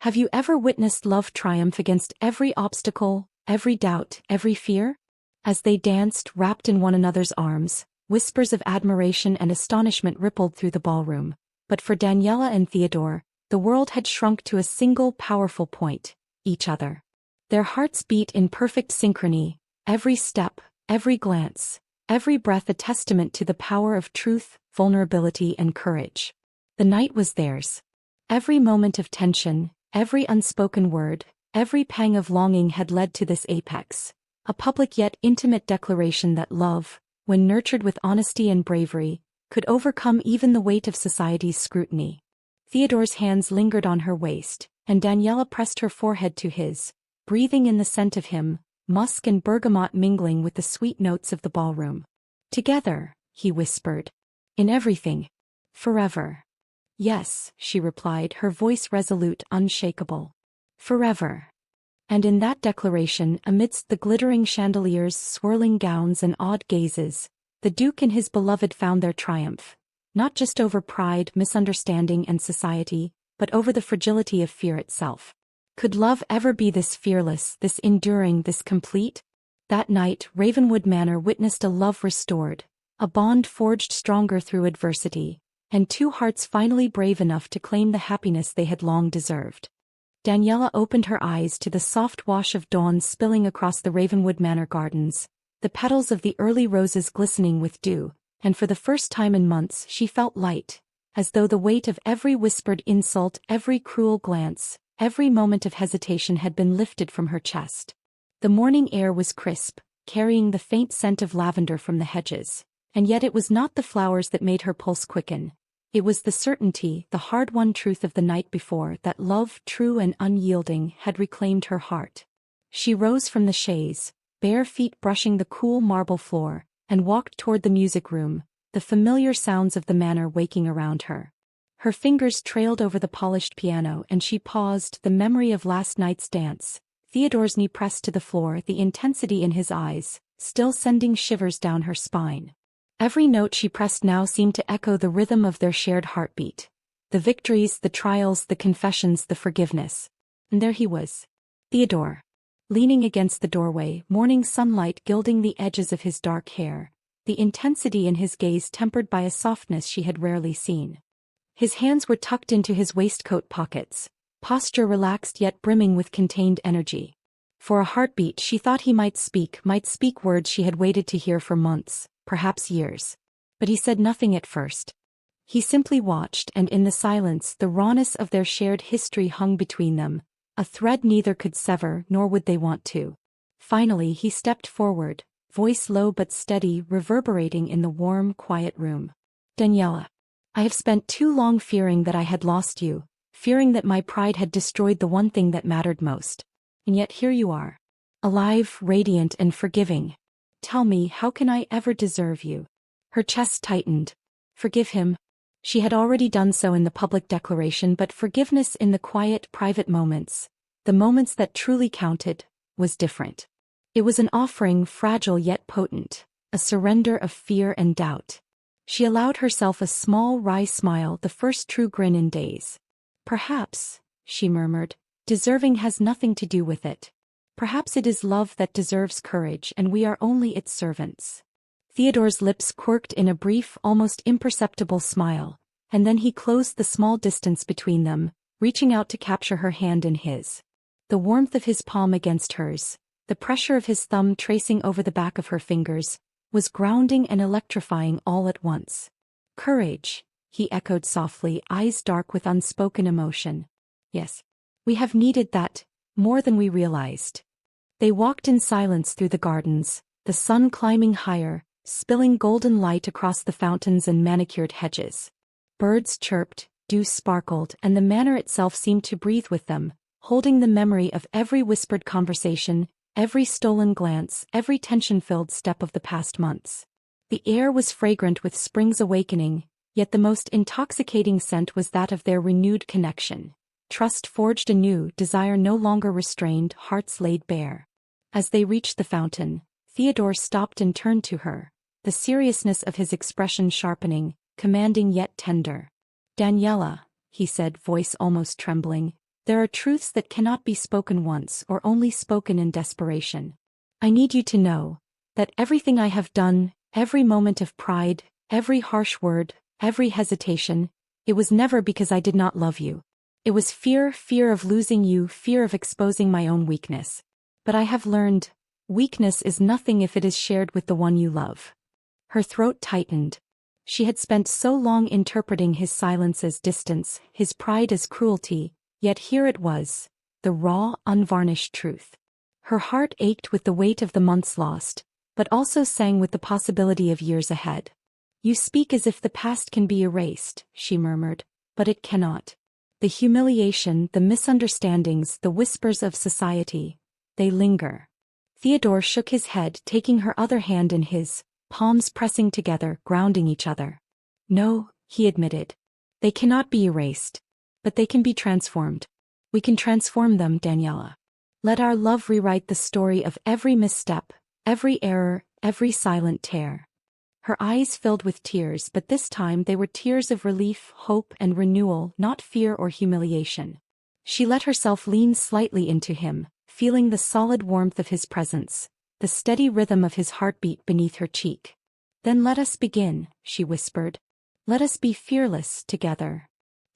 S1: Have you ever witnessed love triumph against every obstacle, every doubt, every fear? As they danced, wrapped in one another's arms, whispers of admiration and astonishment rippled through the ballroom. But for Daniella and Theodore, the world had shrunk to a single powerful point: each other. Their hearts beat in perfect synchrony, every step, every glance, every breath a testament to the power of truth, vulnerability, and courage. The night was theirs. Every moment of tension, every unspoken word, every pang of longing had led to this apex, a public yet intimate declaration that love, when nurtured with honesty and bravery, could overcome even the weight of society's scrutiny. Theodore's hands lingered on her waist, and Daniella pressed her forehead to his, breathing in the scent of him, musk and bergamot mingling with the sweet notes of the ballroom. "Together," he whispered. "In everything. Forever." "Yes," she replied, her voice resolute, unshakable. "Forever." And in that declaration, amidst the glittering chandeliers, swirling gowns, and awed gazes, the Duke and his beloved found their triumph, not just over pride, misunderstanding, and society, but over the fragility of fear itself. Could love ever be this fearless, this enduring, this complete? That night, Ravenwood Manor witnessed a love restored, a bond forged stronger through adversity, and two hearts finally brave enough to claim the happiness they had long deserved. Daniella opened her eyes to the soft wash of dawn spilling across the Ravenwood Manor gardens, the petals of the early roses glistening with dew, and for the first time in months she felt light, as though the weight of every whispered insult, every cruel glance, every moment of hesitation had been lifted from her chest. The morning air was crisp, carrying the faint scent of lavender from the hedges, and yet it was not the flowers that made her pulse quicken. It was the certainty, the hard-won truth of the night before, that love, true and unyielding, had reclaimed her heart. She rose from the chaise, bare feet brushing the cool marble floor, and walked toward the music room, the familiar sounds of the manor waking around her. Her fingers trailed over the polished piano, and she paused, the memory of last night's dance, Theodore's knee pressed to the floor, the intensity in his eyes, still sending shivers down her spine. Every note she pressed now seemed to echo the rhythm of their shared heartbeat. The victories, the trials, the confessions, the forgiveness. And there he was. Theodore. Leaning against the doorway, morning sunlight gilding the edges of his dark hair, the intensity in his gaze tempered by a softness she had rarely seen. His hands were tucked into his waistcoat pockets, posture relaxed yet brimming with contained energy. For a heartbeat she thought he might speak words she had waited to hear for months, perhaps years. But he said nothing at first. He simply watched, and in the silence the rawness of their shared history hung between them, a thread neither could sever nor would they want to. Finally he stepped forward, voice low but steady, reverberating in the warm, quiet room. "Daniella, I have spent too long fearing that I had lost you, fearing that my pride had destroyed the one thing that mattered most. And yet here you are. Alive, radiant, and forgiving. Tell me, how can I ever deserve you?" Her chest tightened. Forgive him. She had already done so in the public declaration, but forgiveness in the quiet, private moments, the moments that truly counted, was different. It was an offering, fragile yet potent, a surrender of fear and doubt. She allowed herself a small, wry smile, the first true grin in days. "Perhaps," she murmured, "deserving has nothing to do with it. Perhaps it is love that deserves courage, and we are only its servants." Theodore's lips quirked in a brief, almost imperceptible smile, and then he closed the small distance between them, reaching out to capture her hand in his. The warmth of his palm against hers, the pressure of his thumb tracing over the back of her fingers, was grounding and electrifying all at once. "Courage," he echoed softly, eyes dark with unspoken emotion. "Yes. We have needed that, more than we realized." They walked in silence through the gardens, the sun climbing higher, spilling golden light across the fountains and manicured hedges. Birds chirped, dew sparkled, and the manor itself seemed to breathe with them, holding the memory of every whispered conversation, every stolen glance, every tension-filled step of the past months. The air was fragrant with spring's awakening, yet the most intoxicating scent was that of their renewed connection. Trust forged anew, desire no longer restrained, hearts laid bare. As they reached the fountain, Theodore stopped and turned to her, the seriousness of his expression sharpening, commanding yet tender. "Daniella," he said, voice almost trembling, "there are truths that cannot be spoken once or only spoken in desperation. I need you to know that everything I have done, every moment of pride, every harsh word, every hesitation, it was never because I did not love you. It was fear of losing you, fear of exposing my own weakness. But I have learned, weakness is nothing if it is shared with the one you love." Her throat tightened. She had spent so long interpreting his silence as distance, his pride as cruelty, yet here it was, the raw, unvarnished truth. Her heart ached with the weight of the months lost, but also sang with the possibility of years ahead. "You speak as if the past can be erased," she murmured, "but it cannot. The humiliation, the misunderstandings, the whispers of society, they linger." Theodore shook his head, taking her other hand in his, palms pressing together, grounding each other. "No," he admitted. "They cannot be erased. But they can be transformed. We can transform them, Daniella. Let our love rewrite the story of every misstep, every error, every silent tear." Her eyes filled with tears, but this time they were tears of relief, hope, and renewal, not fear or humiliation. She let herself lean slightly into him, feeling the solid warmth of his presence, the steady rhythm of his heartbeat beneath her cheek. "Then let us begin," she whispered. "Let us be fearless together."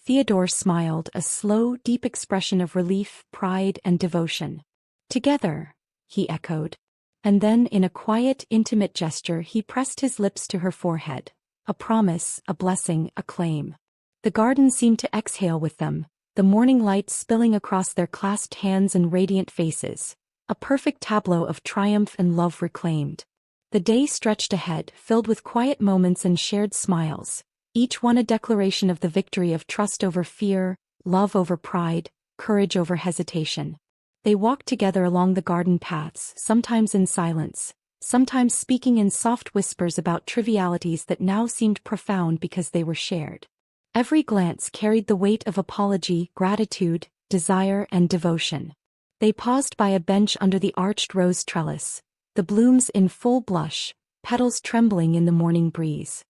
S1: Theodore smiled, a slow, deep expression of relief, pride, and devotion. "Together," he echoed. And then, in a quiet, intimate gesture, he pressed his lips to her forehead. A promise, a blessing, a claim. The garden seemed to exhale with them, the morning light spilling across their clasped hands and radiant faces. A perfect tableau of triumph and love reclaimed. The day stretched ahead, filled with quiet moments and shared smiles, each one a declaration of the victory of trust over fear, love over pride, courage over hesitation. They walked together along the garden paths, sometimes in silence, sometimes speaking in soft whispers about trivialities that now seemed profound because they were shared. Every glance carried the weight of apology, gratitude, desire, and devotion. They paused by a bench under the arched rose trellis, the blooms in full blush, petals trembling in the morning breeze.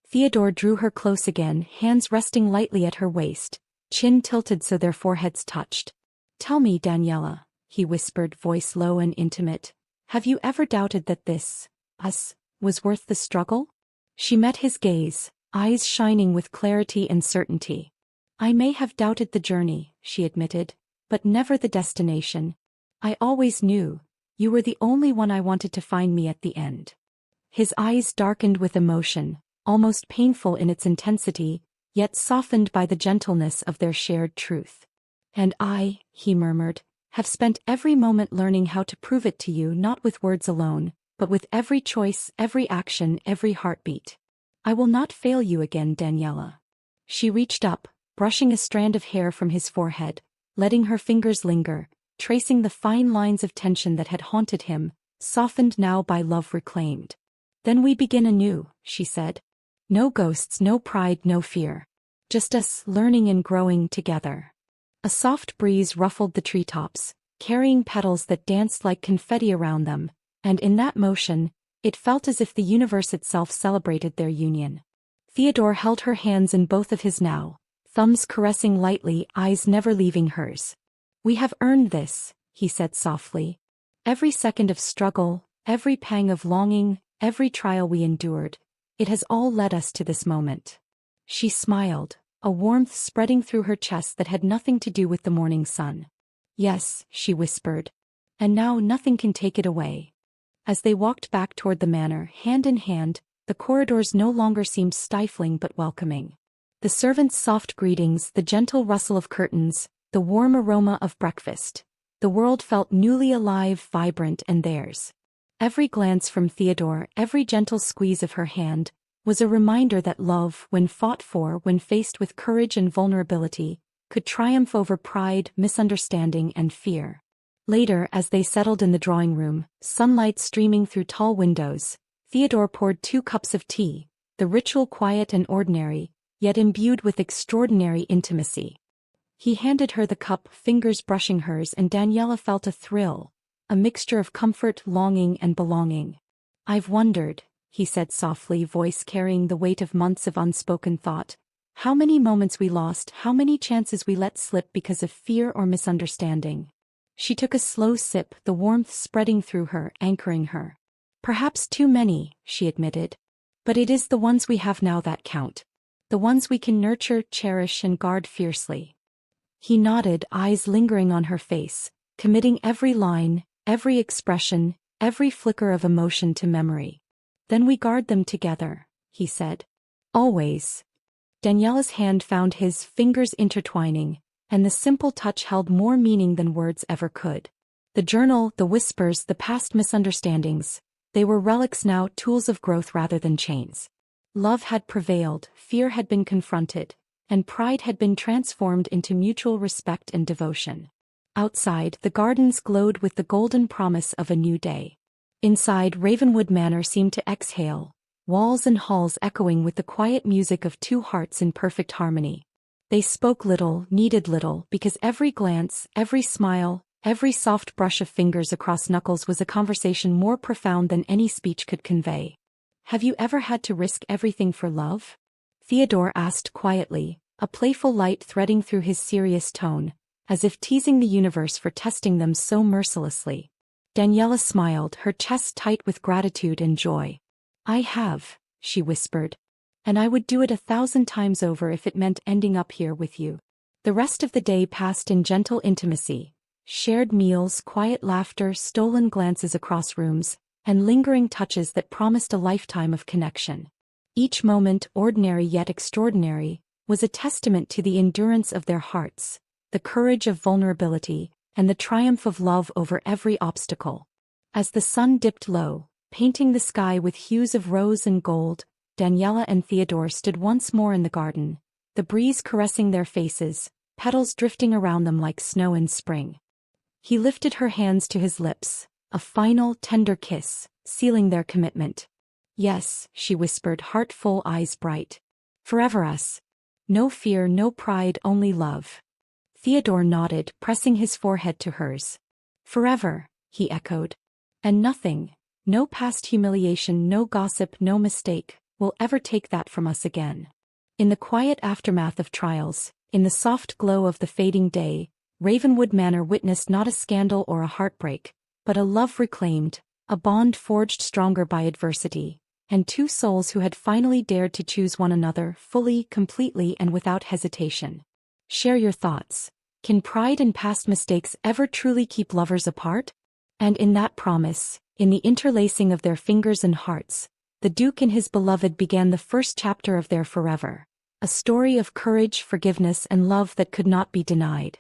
S1: Theodore drew her close again, hands resting lightly at her waist, chin tilted so their foreheads touched. "Tell me, Daniella," he whispered, voice low and intimate, "have you ever doubted that this, us, was worth the struggle?" She met his gaze, eyes shining with clarity and certainty. "I may have doubted the journey," she admitted, "but never the destination. I always knew, you were the only one I wanted to find me at the end." His eyes darkened with emotion, almost painful in its intensity, yet softened by the gentleness of their shared truth. "And I," he murmured, "have spent every moment learning how to prove it to you, not with words alone, but with every choice, every action, every heartbeat. I will not fail you again, Daniella." She reached up, brushing a strand of hair from his forehead, letting her fingers linger, tracing the fine lines of tension that had haunted him, softened now by love reclaimed. "Then we begin anew," she said. "No ghosts, no pride, no fear. Just us, learning and growing together." A soft breeze ruffled the treetops, carrying petals that danced like confetti around them, and in that motion, it felt as if the universe itself celebrated their union. Theodore held her hands in both of his now, thumbs caressing lightly, eyes never leaving hers. "We have earned this," he said softly. "Every second of struggle, every pang of longing, every trial we endured, it has all led us to this moment." She smiled, a warmth spreading through her chest that had nothing to do with the morning sun. "Yes," she whispered. "And now nothing can take it away." As they walked back toward the manor, hand in hand, the corridors no longer seemed stifling but welcoming. The servants' soft greetings, the gentle rustle of curtains, the warm aroma of breakfast. The world felt newly alive, vibrant, and theirs. Every glance from Theodore, every gentle squeeze of her hand, was a reminder that love, when fought for, when faced with courage and vulnerability, could triumph over pride, misunderstanding, and fear. Later, as they settled in the drawing room, sunlight streaming through tall windows, Theodore poured 2 cups of tea, the ritual quiet and ordinary, yet imbued with extraordinary intimacy. He handed her the cup, fingers brushing hers, and Daniella felt a thrill, a mixture of comfort, longing, and belonging. "I've wondered," he said softly, voice carrying the weight of months of unspoken thought, "how many moments we lost, how many chances we let slip because of fear or misunderstanding." She took a slow sip, the warmth spreading through her, anchoring her. "Perhaps too many," she admitted. "But it is the ones we have now that count. The ones we can nurture, cherish, and guard fiercely." He nodded, eyes lingering on her face, committing every line, every expression, every flicker of emotion to memory. "Then we guard them together," he said. "Always." Daniella's hand found his, fingers intertwining, and the simple touch held more meaning than words ever could. The journal, the whispers, the past misunderstandings, they were relics now, tools of growth rather than chains. Love had prevailed, fear had been confronted, and pride had been transformed into mutual respect and devotion. Outside, the gardens glowed with the golden promise of a new day. Inside, Ravenwood Manor seemed to exhale, walls and halls echoing with the quiet music of 2 hearts in perfect harmony. They spoke little, needed little, because every glance, every smile, every soft brush of fingers across knuckles was a conversation more profound than any speech could convey. "Have you ever had to risk everything for love?" Theodore asked quietly, a playful light threading through his serious tone, as if teasing the universe for testing them so mercilessly. Daniella smiled, her chest tight with gratitude and joy. "I have," she whispered. "And I would do it 1,000 times over if it meant ending up here with you." The rest of the day passed in gentle intimacy, shared meals, quiet laughter, stolen glances across rooms, and lingering touches that promised a lifetime of connection. Each moment, ordinary yet extraordinary, was a testament to the endurance of their hearts, the courage of vulnerability, and the triumph of love over every obstacle. As the sun dipped low, painting the sky with hues of rose and gold, Daniella and Theodore stood once more in the garden, the breeze caressing their faces, petals drifting around them like snow in spring. He lifted her hands to his lips, a final, tender kiss, sealing their commitment. "Yes," she whispered, heart full, eyes bright. "Forever us. No fear, no pride, only love." Theodore nodded, pressing his forehead to hers. "Forever," he echoed. "And nothing, no past humiliation, no gossip, no mistake, will ever take that from us again." In the quiet aftermath of trials, in the soft glow of the fading day, Ravenwood Manor witnessed not a scandal or a heartbreak, but a love reclaimed, a bond forged stronger by adversity, and 2 souls who had finally dared to choose one another fully, completely, and without hesitation. Share your thoughts. Can pride and past mistakes ever truly keep lovers apart? And in that promise, in the interlacing of their fingers and hearts, the Duke and his beloved began the first chapter of their forever, a story of courage, forgiveness, and love that could not be denied.